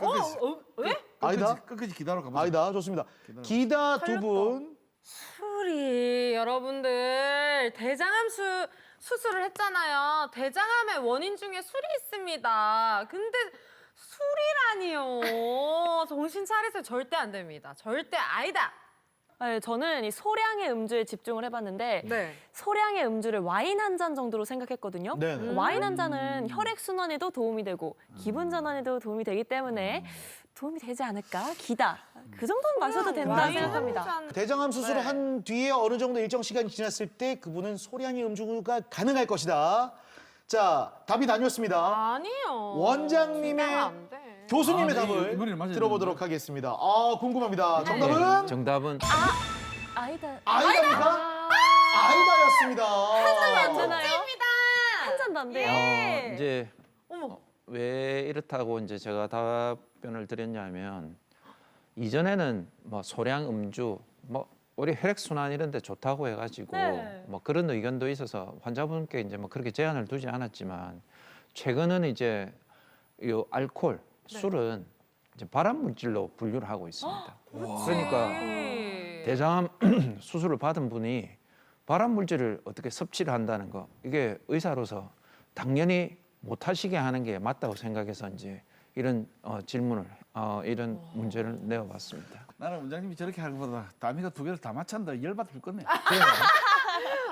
왜? 아니다? 끝까지 기다려 가보자. 아니다. 좋습니다. 기다 두 분. 술이 여러분들 대장암 수술을 했잖아요. 대장암의 원인 중에 술이 있습니다. 근데 술이라니요. 정신 차리세요. 절대 안 됩니다. 절대 아니다. 네, 저는 이 소량의 음주에 집중을 해봤는데 네. 소량의 음주를 와인 한 잔 정도로 생각했거든요. 네네. 와인 한 잔은 혈액 순환에도 도움이 되고 기분 전환에도 도움이 되기 때문에 도움이 되지 않을까? 기다. 그 정도는 마셔도 된다 와인 생각합니다. 한 잔. 대장암 수술을 네. 한 뒤에 어느 정도 일정 시간이 지났을 때 그분은 소량의 음주가 가능할 것이다. 자, 답이 나뉘었습니다. 아니요. 원장님의 기다가 안 돼. 교수님의 네, 답을 이번에는 맞아야 들어보도록 하겠습니다. 아, 궁금합니다. 정답은 정답은 아이다. 아이다입니까? 아이다였습니다. 안 되나요? 한 잔도 안 돼요. 이제 어머. 왜 이렇다고 이제 제가 답변을 드렸냐면 이전에는 뭐 소량 음주, 뭐 우리 혈액 순환 이런 데 좋다고 해가지고 네. 뭐 그런 의견도 있어서 환자분께 이제 뭐 그렇게 제한을 두지 않았지만 최근은 이제 이 알코올, 술은 이제 발암 물질로 분류를 하고 있습니다. 그러니까 대장암 수술을 받은 분이 발암 물질을 어떻게 섭취를 한다는 거 이게 의사로서 당연히 못 하시게 하는 게 맞다고 생각해서 이제 이런 질문을 이런 문제를 내어봤습니다. 나는 원장님이 저렇게 하는 것보다 다미가 두 개를 다 맞춘다 열받을 죽겠네.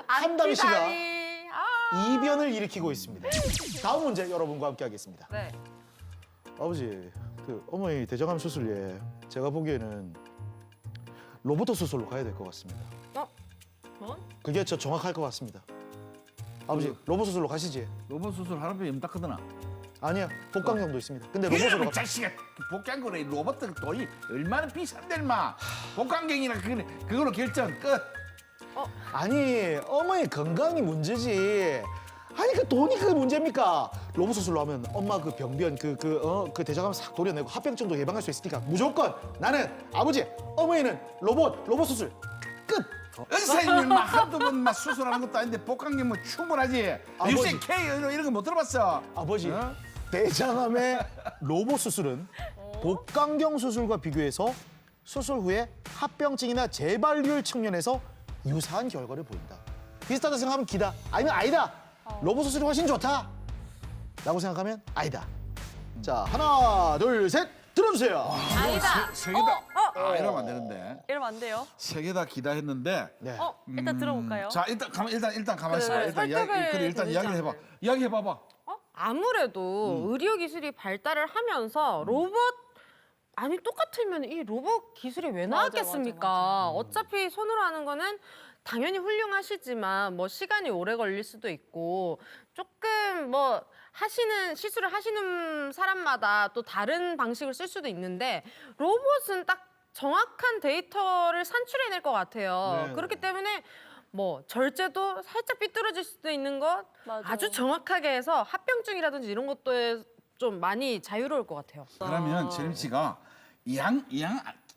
한다미 씨가 기다리. 아. 이변을 일으키고 있습니다. 다음 문제 여러분과 함께 하겠습니다. 네. 아버지, 그 어머니 대장암 수술에 제가 보기에는 로보트 수술로 가야 될 것 같습니다. 뭐? 그게 저 정확할 것 같습니다. 아버지, 로봇 수술로 가시지? 로봇 수술 하루에 염탁하더나. 아니야, 복강경도 있습니다. 근데 로봇으로 이놈의 가. 자식아, 복강거래 로봇 돈이 얼마나 비싼데 마. 복강경이나 그거로 결정 끝. 아니, 어머니 건강이 문제지. 아니 그 돈이 그게 문제입니까? 로봇 수술로 하면 엄마 그 병변 그 대장암 싹 도려내고 합병증도 예방할 수 있으니까 무조건 나는 아버지, 어머니는 로봇 수술 끝. 의사님이 막 한두 번 막 수술하는 것도 아닌데 복강경 뭐 충분하지. 아버지. 요새 K 이런 거 못 들어봤어. 아버지, 어? 대장암의 로봇 수술은 복강경 수술과 비교해서 수술 후에 합병증이나 재발률 측면에서 유사한 결과를 보인다. 비슷하다 생각하면 기다. 아니면 아니다. 로봇 수술이 훨씬 좋다. 라고 생각하면 아니다. 자, 하나, 둘, 셋, 들어주세요. 아니다. 세 개다. 이러면 안 되는데. 이러면 안 돼요. 세 개 다 기다 했는데. 네. 일단 들어볼까요? 자, 일단 가만 있어. 그래, 일단 이야기, 설득을 그래, 일단 되지 이야기를 해봐. 않을까? 이야기해 봐봐. 아무래도 의료 기술이 발달을 하면서 로봇 아니 똑같으면 이 로봇 기술이 왜 나왔겠습니까? 맞아. 어차피 손으로 하는 거는 당연히 훌륭하시지만 뭐 시간이 오래 걸릴 수도 있고 조금 뭐 시술을 하시는 사람마다 또 다른 방식을 쓸 수도 있는데 로봇은 딱 정확한 데이터를 산출해낼 것 같아요. 네. 그렇기 때문에 뭐 절제도 살짝 삐뚤어질 수도 있는 것 맞아. 아주 정확하게 해서 합병증이라든지 이런 것도에 좀 많이 자유로울 것 같아요. 그러면 재림 씨가 이양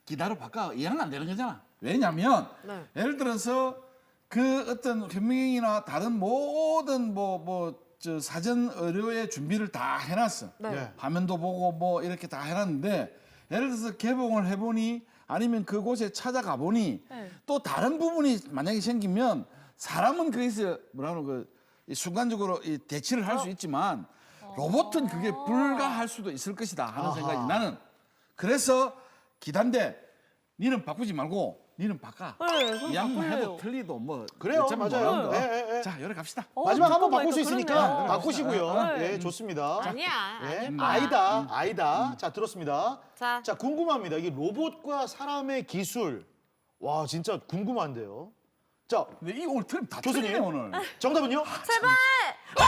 기다려 바꿔. 이양 안 되는 거잖아. 왜냐면 네. 예를 들어서 그 어떤 현명이나 다른 모든 저 사전 의료의 준비를 다 해놨어. 네. 화면도 보고 뭐 이렇게 다 해놨는데 예를 들어서 개봉을 해보니 아니면 그곳에 찾아가 보니 네. 또 다른 부분이 만약에 생기면 사람은 거기서 이 순간적으로 이 대치를 할 수 있지만 로봇은 그게 불가할 수도 있을 것이다 하는 아하. 생각이 나는. 그래서 기단데 니는 바꾸지 말고 니는 바꿔. 네, 손 이 양만 바꿀래요. 해도 틀리도 뭐 그래요, 어쩌면 맞아요. 모르는 거. 네, 네, 네. 자, 열어 갑시다. 마지막 한번 듣고 바꿀 수 보니까 있으니까 그러네요. 바꾸시고요. 네. 예, 좋습니다. 아니야. 예, 아닙니다. 아이다. 자, 들었습니다. 자. 자, 궁금합니다. 이게 로봇과 사람의 기술. 와, 진짜 궁금한데요. 자, 근데 이 오늘 틀림 다 교수님. 틀리네 오늘. 정답은요? 괜찮은데. 와.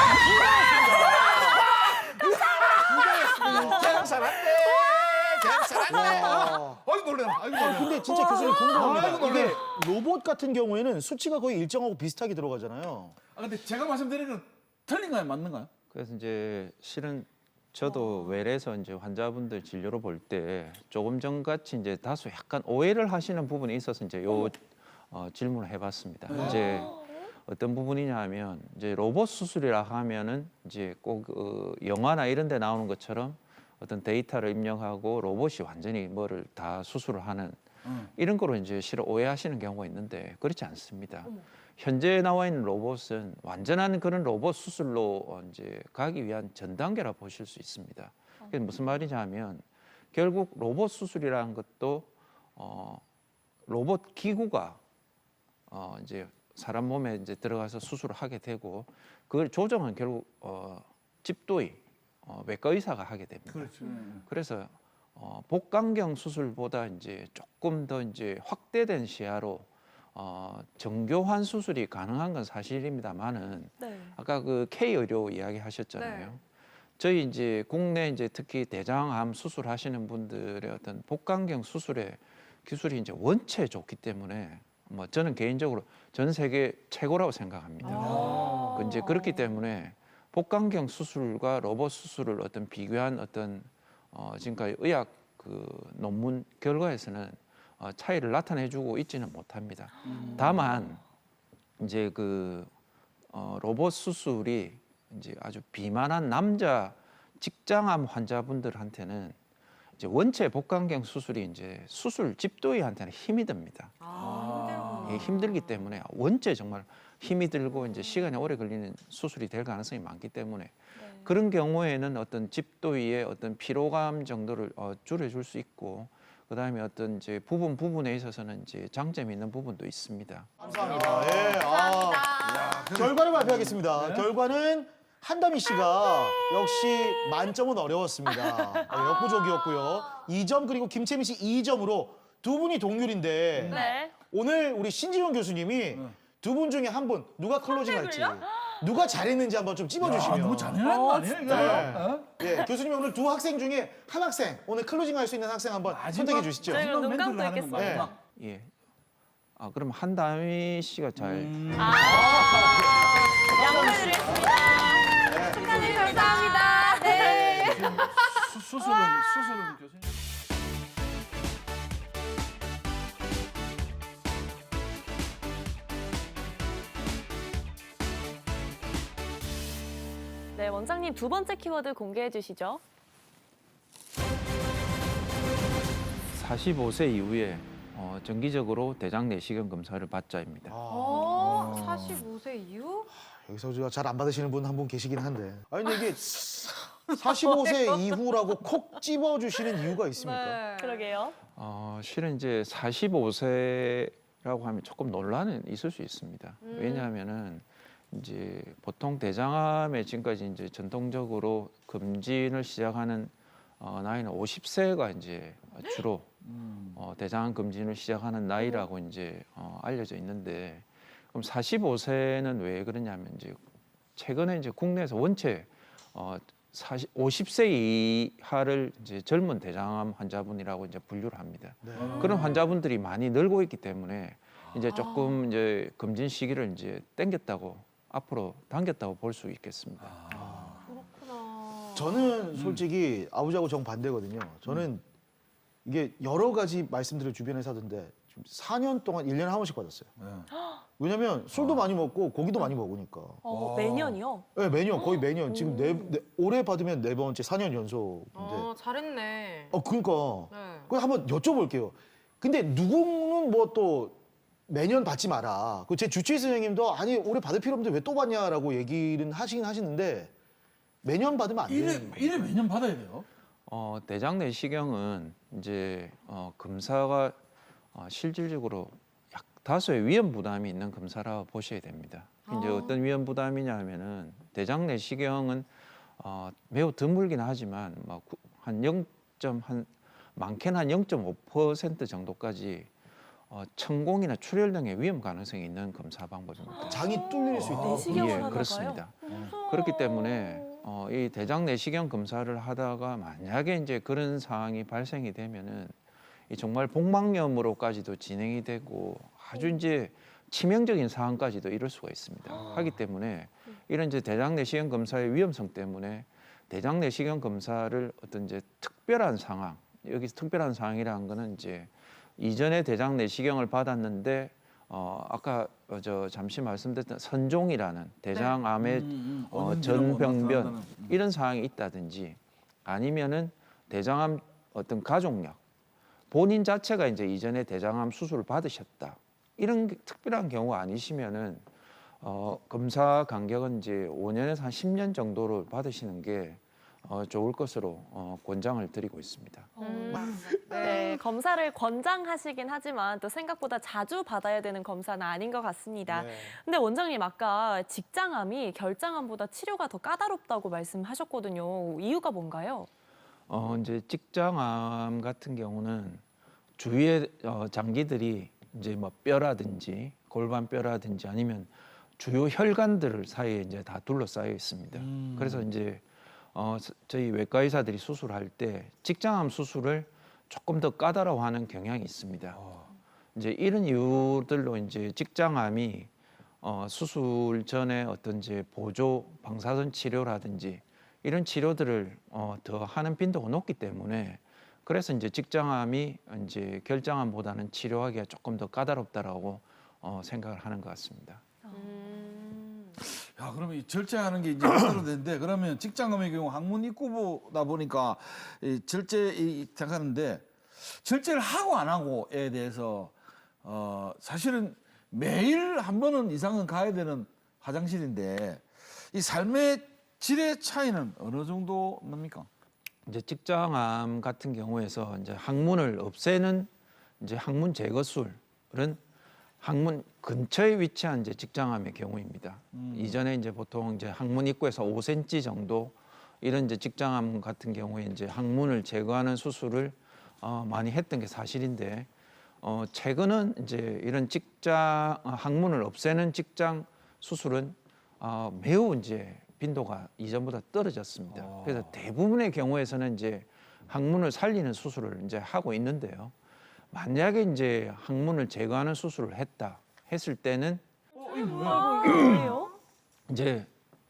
아이고 놀래라. 아이고 놀래라. 근데 진짜 교수님 궁금합니다. 아이고, 이게 놀래라. 로봇 같은 경우에는 수치가 거의 일정하고 비슷하게 들어가잖아요. 근데 제가 말씀드린 건 틀린 거예요, 맞는가요? 그래서 이제 실은 저도 외래에서 이제 환자분들 진료를 볼 때 조금 전같이 이제 다소 약간 오해를 하시는 부분이 있어서 이제 요 질문을 해봤습니다. 이제 어떤 부분이냐면 이제 로봇 수술이라 하면은 이제 꼭 영화나 이런 데 나오는 것처럼 어떤 데이터를 입력하고 로봇이 완전히 뭐를 다 수술을 하는 이런 거로 이제 실은 오해하시는 경우가 있는데 그렇지 않습니다. 현재 나와 있는 로봇은 완전한 그런 로봇 수술로 이제 가기 위한 전 단계라 보실 수 있습니다. 그게 무슨 말이냐면 결국 로봇 수술이라는 것도 로봇 기구가 이제 사람 몸에 이제 들어가서 수술을 하게 되고 그걸 조정은 결국 집도의 외과 의사가 하게 됩니다. 그렇죠. 그래서 복강경 수술보다 이제 조금 더 이제 확대된 시야로 정교한 수술이 가능한 건 사실입니다만은 네. 아까 그 K 의료 이야기 하셨잖아요. 네. 저희 이제 국내 이제 특히 대장암 수술하시는 분들의 어떤 복강경 수술의 기술이 이제 원체 좋기 때문에 뭐 저는 개인적으로 전 세계 최고라고 생각합니다. 이제 그렇기 때문에 복강경 수술과 로봇 수술을 어떤 비교한 어떤 지금까지 의학 그 논문 결과에서는 차이를 나타내주고 있지는 못합니다. 다만 이제 그 로봇 수술이 이제 아주 비만한 남자 직장암 환자분들한테는 이제 원체 복강경 수술이 이제 수술 집도의한테는 힘이 듭니다. 예, 힘들기 때문에 원체 정말 힘이 들고 이제 시간이 오래 걸리는 수술이 될 가능성이 많기 때문에 그런 경우에는 어떤 집도의의 어떤 피로감 정도를 줄여줄 수 있고 그다음에 어떤 이제 부분에 있어서는 이제 장점이 있는 부분도 있습니다. 감사합니다. 예, 결과를 발표하겠습니다. 결과는 한다미 씨가 역시 만점은 어려웠습니다. 역부족이었고요. 2점 그리고 김채민 씨 2점으로 두 분이 동률인데 네. 오늘 우리 신지용 교수님이 두 분 중에 한 분 누가 클로징 할지 누가 잘했는지 한번 좀 찝어주시면. 너무 잔인한 거 아니에요? 이거? 어? 예, 교수님 오늘 두 학생 중에 한 학생 오늘 클로징 할 수 있는 학생 한번 선택해 주시죠. 저희가 눈 멘트를 감고 하는 건가요? 있겠습니다. 예. 그럼 한다미 씨가 잘 양보해드리겠습니다. 감사합니다. 네. 수술은 교수님. 네, 원장님 두 번째 키워드 공개해 주시죠. 45세 이후에 정기적으로 대장 내시경 검사를 받자입니다. 45세 이후? 여기서 잘 안 받으시는 분 한 분 계시긴 한데. 아니 근데 이게 45세 이후라고 콕 찝어주시는 이유가 있습니까? 네. 그러게요. 실은 이제 45세라고 하면 조금 논란은 있을 수 있습니다. 왜냐하면은 이제 보통 대장암에 지금까지 이제 전통적으로 검진을 시작하는 나이는 50세가 이제 주로 대장암 검진을 시작하는 나이라고 이제 알려져 있는데 그럼 45세는 왜 그러냐면 이제 최근에 이제 국내에서 원체 50세 이하를 이제 젊은 대장암 환자분이라고 이제 분류를 합니다. 그런 환자분들이 많이 늘고 있기 때문에 이제 조금 이제 검진 시기를 이제 앞으로 당겼다고 볼 수 있겠습니다. 저는 솔직히 아버지하고 정반대거든요. 저는 이게 여러 가지 말씀들을 주변에서 하던데 지금 4년 동안 1년에 한 번씩 받았어요. 왜냐면 술도 많이 먹고 고기도 많이 먹으니까. 매년이요? 네, 매년 거의 매년. 지금 올해 받으면 4번째 4년 연속인데. 잘했네. 그러니까 네. 그럼 한번 여쭤볼게요. 근데 누구는 뭐 또 매년 받지 마라. 그 제 주치의 선생님도 아니 올해 받을 필요 없는데 왜 또 받냐라고 얘기는 하시긴 하시는데 매년 받으면 안 돼요. 이래 매년 받아야 돼요? 대장 내시경은 이제 검사가 실질적으로 약 다소의 위험 부담이 있는 검사라고 보셔야 됩니다. 이제 어떤 위험 부담이냐 하면은 대장 내시경은 매우 드물긴 하지만 한 많게는 한 0.5% 정도까지 천공이나 출혈 등의 위험 가능성이 있는 검사 방법입니다. 장이 뚫릴 수 있다. 내시경을 예, 하나 그렇습니다. 그렇기 때문에 이 대장 내시경 검사를 하다가 만약에 이제 그런 상황이 발생이 되면은 이 정말 복막염으로까지도 진행이 되고 아주 이제 치명적인 상황까지도 이룰 수가 있습니다. 하기 때문에 이런 이제 대장 내시경 검사의 위험성 때문에 대장 내시경 검사를 어떤 이제 특별한 상황, 여기서 특별한 상황이라는 거는 이제 이전에 대장 내시경을 받았는데 아까 잠시 말씀드렸던 선종이라는 대장암의 전병변 이런 상황이 있다든지 아니면은 대장암 어떤 가족력 본인 자체가 이제 이전에 대장암 수술을 받으셨다 이런 특별한 경우가 아니시면은 검사 간격은 이제 5년에서 한 10년 정도를 받으시는 게 좋을 것으로 권장을 드리고 있습니다. 네, 검사를 권장하시긴 하지만 또 생각보다 자주 받아야 되는 검사는 아닌 것 같습니다. 네. 근데 원장님 아까 직장암이 결장암보다 치료가 더 까다롭다고 말씀하셨거든요. 이유가 뭔가요? 이제 직장암 같은 경우는 주위에 장기들이 이제 뭐 뼈라든지 골반뼈라든지 아니면 주요 혈관들 사이에 이제 다 둘러싸여 있습니다. 그래서 이제 저희 외과 의사들이 수술할 때 직장암 수술을 조금 더 까다로워하는 경향이 있습니다. 이제 이런 이유들로 이제 직장암이 수술 전에 어떤 이제 보조 방사선 치료라든지 이런 치료들을 더 하는 빈도가 높기 때문에 그래서 이제 직장암이 이제 결장암보다는 치료하기가 조금 더 까다롭다라고 생각을 하는 것 같습니다. 야, 그러면 이 절제하는 게 이제 하나로 되는데 그러면 직장암의 경우 항문 입구보다 보니까 이 절제 하는데 절제를 하고 안 하고에 대해서 사실은 매일 한 번은 이상은 가야 되는 화장실인데 이 삶의 질의 차이는 어느 정도 납니까? 이제 직장암 같은 경우에서 이제 항문을 없애는 이제 항문 제거술은 항문 근처에 위치한 이제 직장암의 경우입니다. 이전에 이제 보통 이제 항문 입구에서 5cm 정도 이런 이제 직장암 같은 경우에 이제 항문을 제거하는 수술을 많이 했던 게 사실인데 최근은 이제 이런 항문을 없애는 직장 수술은 매우 이제 빈도가 이전보다 떨어졌습니다. 그래서 대부분의 경우에서는 이제 항문을 살리는 수술을 이제 하고 있는데요. 만약에 이제 항문을 제거하는 수술을 했을 때는 이게 뭐예요? 이제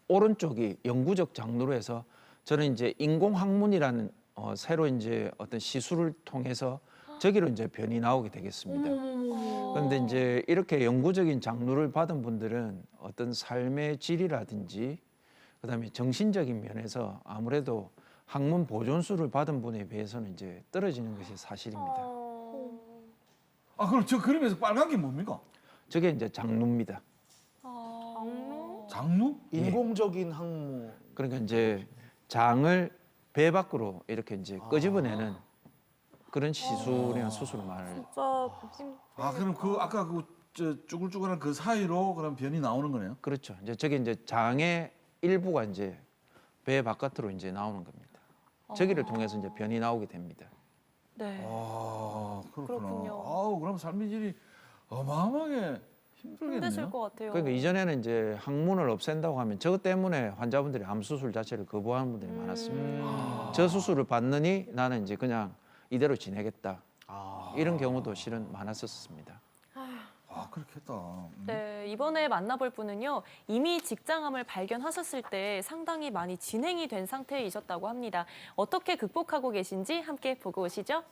오른쪽이 영구적 장루로 해서 저는 이제 인공 항문이라는 새로 이제 어떤 시술을 통해서 저기로 이제 변이 나오게 되겠습니다. 그런데 이제 이렇게 영구적인 장루를 받은 분들은 어떤 삶의 질이라든지 그다음에 정신적인 면에서 아무래도 항문 보존술을 받은 분에 비해서는 이제 떨어지는 것이 사실입니다. 아, 그럼 저 그림에서 빨간 게 뭡니까? 저게 이제 장루입니다. 장루? 인공적인 항문. 그러니까 이제 장을 배 밖으로 이렇게 이제 끄집어내는 그런 시술이나 수술을 말을. 진짜 아, 그럼 그 아까 저 쭈글쭈글한 그 사이로 그럼 변이 나오는 거네요? 그렇죠. 이제 저게 이제 장의 일부가 이제 배 바깥으로 이제 나오는 겁니다. 저기를 통해서 이제 변이 나오게 됩니다. 네. 아, 그렇구나. 그렇군요. 아우, 그럼 삶의 질이 어마어마하게 힘들겠네요. 힘드실 것 같아요. 그러니까 이전에는 이제 항문을 없앤다고 하면 저것 때문에 환자분들이 암 수술 자체를 거부하는 분들이 많았습니다. 저 수술을 받느니 나는 이제 그냥 이대로 지내겠다. 이런 경우도 실은 많았었습니다. 아, 그렇겠다. 네, 이번에 만나볼 분은요. 이미 직장암을 발견하셨을 때 상당히 많이 진행이 된 상태이셨다고 합니다. 어떻게 극복하고 계신지 함께 보고 오시죠.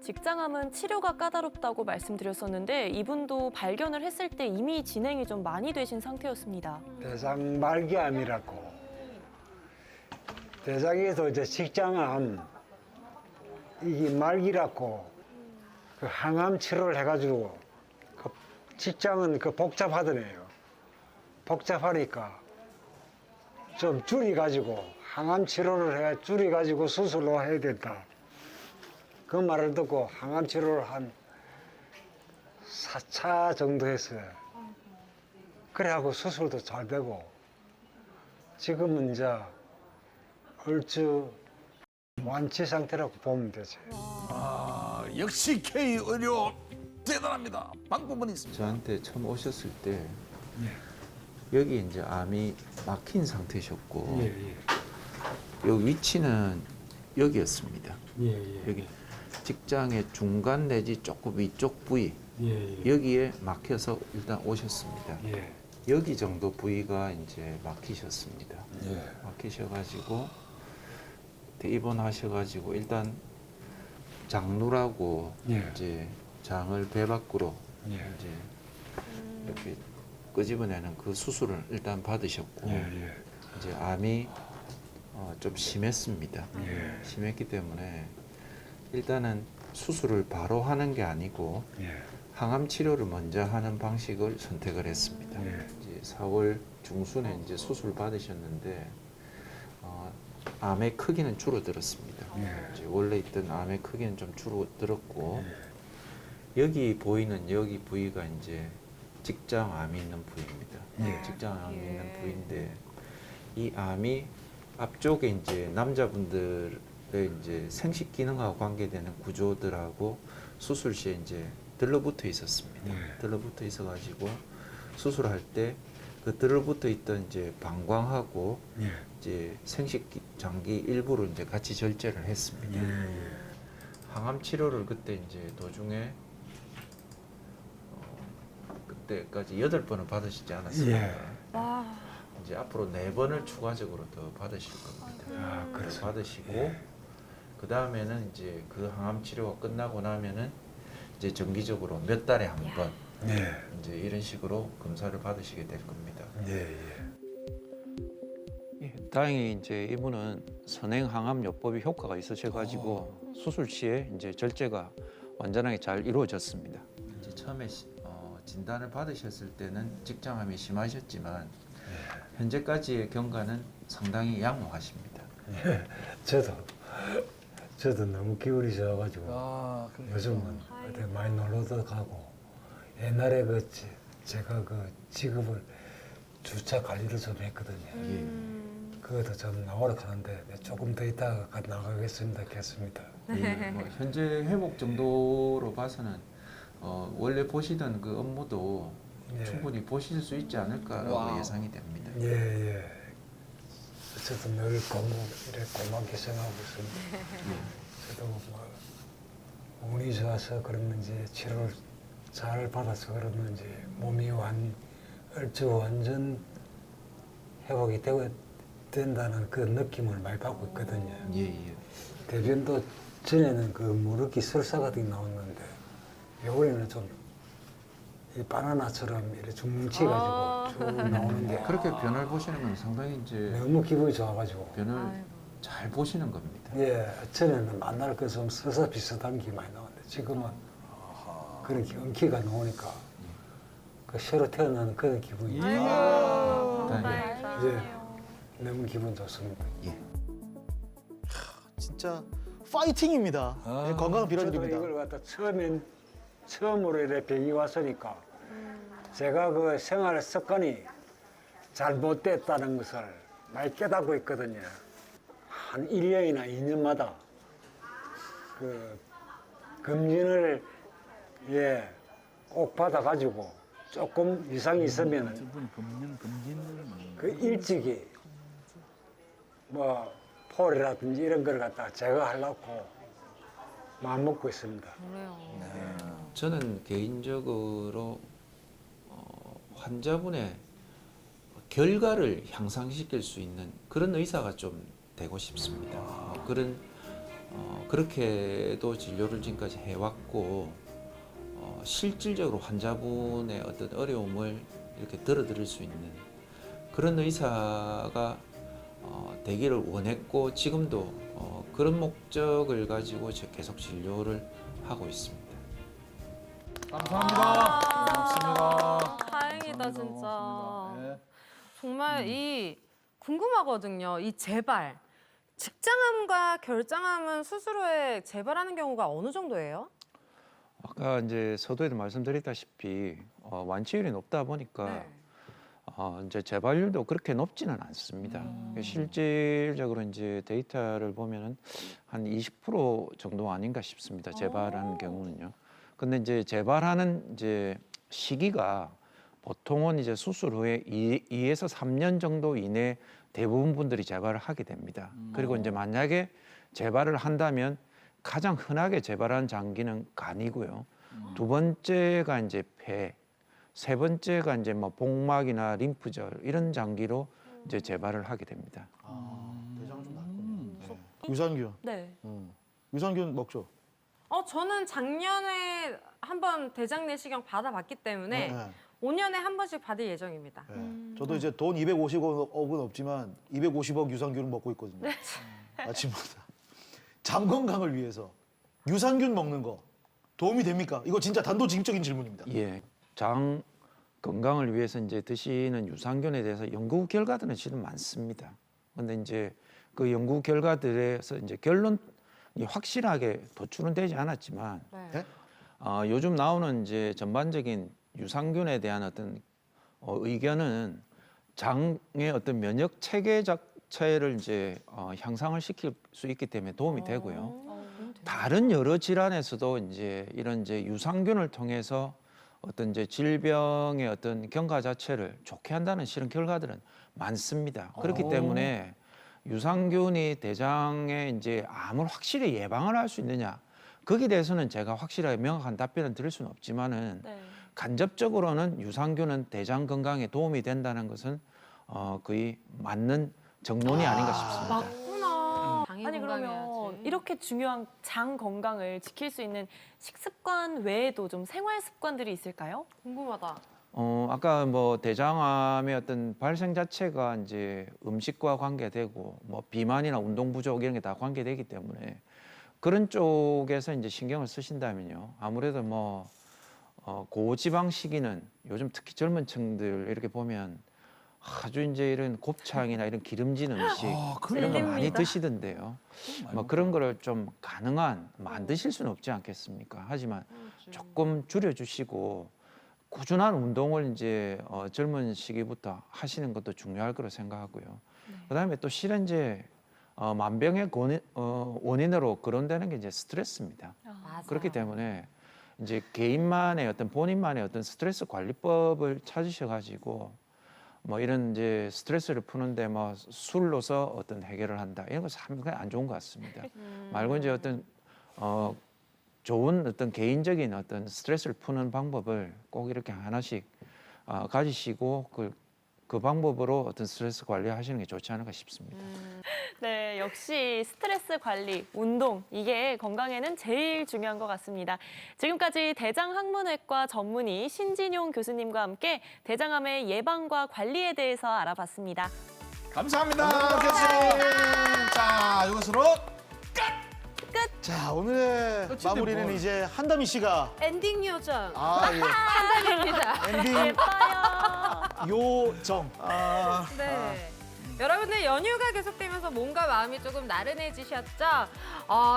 직장암은 치료가 까다롭다고 말씀드렸었는데 이분도 발견을 했을 때 이미 진행이 좀 많이 되신 상태였습니다. 대장 말기암이라고. 대장에서 이제 직장암 이게 말기라고 그 항암 치료를 해가지고 그 직장은 그 복잡하더래요. 복잡하니까 좀 줄여가지고 항암 치료를 해 줄여가지고 수술로 해야 된다. 그 말을 듣고 항암 치료를 한 4차 정도 했어요. 그래하고 수술도 잘 되고 지금은 이제 얼추 완치 상태라고 보면 되죠. 아, 역시 K의료 대단합니다. 방법은 있습니다. 저한테 처음 오셨을 때 여기 이제 암이 막힌 상태셨고 여기 위치는 여기였습니다. 여기 직장의 중간 내지 조금 위쪽 부위 여기에 막혀서 일단 오셨습니다. 여기 정도 부위가 이제 막히셨습니다. 막히셔가지고 입원하셔가지고 일단 장루라고 이제 장을 배 밖으로 이제 이렇게 끄집어내는 그 수술을 일단 받으셨고 이제 암이 좀 심했습니다. 심했기 때문에 일단은 수술을 바로 하는 게 아니고 항암 치료를 먼저 하는 방식을 선택을 했습니다. 이제 4월 중순에 이제 수술 받으셨는데 암의 크기는 줄어들었습니다. 이제 원래 있던 암의 크기는 좀 줄어들었고 여기 보이는 여기 부위가 이제 직장암이 있는 부위입니다. 직장암이 있는 부위인데 이 암이 앞쪽에 이제 남자분들의 이제 생식 기능하고 관계되는 구조들하고 수술 시에 이제 들러붙어 있었습니다. 들러붙어 있어가지고 수술할 때 들어붙어 있던 이제 방광하고 예. 이제 생식 장기 일부를 이제 같이 절제를 했습니다. 예. 항암 치료를 그때 이제 도중에 그때까지 8번을 받으시지 않았습니까? 예. 이제 앞으로 4번을 추가적으로 더 받으실 겁니다. 아, 그래서 그렇습니다. 받으시고 예. 그 다음에는 이제 그 항암 치료가 끝나고 나면은 이제 정기적으로 몇 달에 한 번 예. 이제 이런 식으로 검사를 받으시게 될 겁니다. 예. 예, 다행히 이제 이분은 선행 항암요법이 효과가 있으셔가지고 수술 시에 이제 절제가 완전하게 잘 이루어졌습니다. 이제 처음에 진단을 받으셨을 때는 직장암이 심하셨지만 현재까지의 경과는 상당히 양호하십니다. 예. 저도 너무 기울이 져가지고 요즘은 어디 많이 놀러도 가고 옛날에 제가 그 직업을 주차 관리를 좀 했거든요. 그것도 좀 나오러 가는데 조금 더 있다가 나가겠습니다. 겠습니다. 예, 뭐 현재 회복 정도로 봐서는 원래 보시던 그 업무도 예. 충분히 보실 수 있지 않을까라고 예상이 됩니다. 예. 저도 늘 고맙게 생각하고 있습니다. 저도 뭐 운이 좋아서 그랬는지 치료를 잘 받아서 그랬는지 몸이 얼추 완전 회복이 된다는 그 느낌을 많이 받고 있거든요. 예. 대변도 전에는 그 무릎이 설사 같은 게 나왔는데 요번에는 좀 이 바나나처럼 이렇게 좀 뭉치가지고 쭉 나오는데 그렇게 변화를 보시는 건 상당히 이제 너무 기분이 좋아가지고 변을 잘 보시는 겁니다. 예, 전에는 만날 거 좀 설사 비슷한 게 많이 나왔는데 지금은 그런 경기가 나오니까 그 새로 태어나는 그런 기분이 너무 기분 좋습니다. 진짜 파이팅입니다. 네, 건강을 빌어드립니다. 저도 이걸 갖다 처음으로 이렇게 병이 왔으니까 제가 그 생활 습관이 잘못됐다는 것을 많이 깨닫고 있거든요. 한 1년이나 2년마다 그 검진을 꼭 받아가지고 조금 이상이 있으면 그 일찍이 뭐 폴이라든지 이런 걸 갖다가 제거하려고 마음 먹고 있습니다. 저는 개인적으로 환자분의 결과를 향상시킬 수 있는 그런 의사가 좀 되고 싶습니다. 그렇게도 진료를 지금까지 해왔고 실질적으로 환자분의 어떤 어려움을 이렇게 들어드릴 수 있는 그런 의사가 되기를 원했고 지금도 그런 목적을 가지고 계속 진료를 하고 있습니다. 감사합니다. 고맙습니다. 다행이다 진짜. 고맙습니다. 네. 정말 이 궁금하거든요. 이 재발. 직장암과 결장암은 수술 후에 재발하는 경우가 어느 정도예요? 아까 이제 서두에도 말씀드렸다시피 완치율이 높다 보니까 이제 재발률도 그렇게 높지는 않습니다. 실질적으로 이제 데이터를 보면은 한 20% 정도 아닌가 싶습니다. 재발하는 경우는요. 근데 이제 재발하는 이제 시기가 보통은 이제 수술 후에 2에서 3년 정도 이내 대부분 분들이 재발을 하게 됩니다. 그리고 이제 만약에 재발을 한다면 가장 흔하게 재발하는 장기는 간이고요. 두 번째가 이제 폐, 세 번째가 이제 뭐 복막이나 림프절 이런 장기로 이제 재발을 하게 됩니다. 대장은 좀 낫군요. 유산균. 네. 유산균 먹죠. 저는 작년에 한번 대장 내시경 받아봤기 때문에 5년에 한 번씩 받을 예정입니다. 저도 이제 돈 250억은 없지만 250억 유산균을 먹고 있거든요. 아침마다. 장 건강을 위해서 유산균 먹는 거 도움이 됩니까? 이거 진짜 단도직입적인 질문입니다. 예, 장 건강을 위해서 이제 드시는 유산균에 대해서 연구 결과들은 실은 많습니다. 그런데 이제 그 연구 결과들에서 이제 결론이 확실하게 도출은 되지 않았지만 네. 요즘 나오는 이제 전반적인 유산균에 대한 어떤 의견은 장의 어떤 면역 체계 자체를 이제 향상을 시킬 수 있기 때문에 도움이 되고요. 다른 여러 질환에서도 이제 이런 이제 유산균을 통해서 어떤 이제 질병의 어떤 경과 자체를 좋게 한다는 실험 결과들은 많습니다. 그렇기 때문에 유산균이 대장에 이제 암을 확실히 예방을 할 수 있느냐, 거기에 대해서는 제가 확실하게 명확한 답변을 드릴 수는 없지만은 네. 간접적으로는 유산균은 대장 건강에 도움이 된다는 것은 거의 맞는 정론이 아닌가 싶습니다. 맞구나. 장이 아니 그러면 건강해야지. 이렇게 중요한 장 건강을 지킬 수 있는 식습관 외에도 좀 생활 습관들이 있을까요? 궁금하다. 아까 뭐 대장암의 어떤 발생 자체가 이제 음식과 관계되고 뭐 비만이나 운동 부족 이런 게 다 관계되기 때문에 그런 쪽에서 이제 신경을 쓰신다면요. 아무래도 뭐 고지방 식이는 요즘 특히 젊은 층들 이렇게 보면 아주 이제 이런 곱창이나 이런 기름진 음식 이런 거 많이 들립니다. 드시던데요. 뭐 그런 거를 좀 가능한 안 드실 수는 없지 않겠습니까? 하지만 조금 줄여주시고 꾸준한 운동을 이제 젊은 시기부터 하시는 것도 중요할 거로 생각하고요. 그다음에 또 실은 이제 만병의 원인으로 거론되는 게 이제 스트레스입니다. 맞아. 그렇기 때문에 이제 개인만의 어떤 본인만의 어떤 스트레스 관리법을 찾으셔가지고 뭐 이런 이제 스트레스를 푸는데 뭐 술로서 어떤 해결을 한다 이런 거 상당히 안 좋은 것 같습니다. 말고 이제 어떤 좋은 어떤 개인적인 어떤 스트레스를 푸는 방법을 꼭 이렇게 하나씩 가지시고 그 방법으로 어떤 스트레스 관리하시는 게 좋지 않을까 싶습니다. 네, 역시 스트레스 관리, 운동 이게 건강에는 제일 중요한 것 같습니다. 지금까지 대장학문외과 전문의 신진용 교수님과 함께 대장암의 예방과 관리에 대해서 알아봤습니다. 감사합니다, 교수님. 자, 이것으로 자, 오늘의 끝인데 마무리는 뭘. 이제 한다미 씨가 엔딩 요정. 예. 한담입니다. 엔딩 예뻐요. 요정. 네. 여러분들 연휴가 계속되면서 몸과 마음이 조금 나른해지셨죠?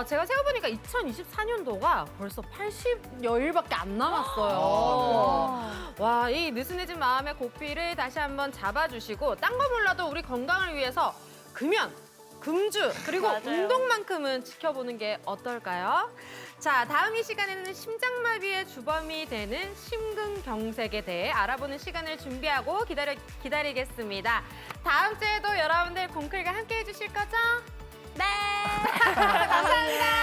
제가 세어보니까 2024년도가 벌써 80여일밖에 안 남았어요. 와, 이 느슨해진 마음의 고삐를 다시 한번 잡아주시고 딴 거 몰라도 우리 건강을 위해서 금연, 금주, 그리고 맞아요. 운동만큼은 지켜보는 게 어떨까요? 자, 다음 이 시간에는 심장마비의 주범이 되는 심근경색에 대해 알아보는 시간을 준비하고 기다리겠습니다. 다음 주에도 여러분들 공클과 함께 해주실 거죠? 네. 감사합니다.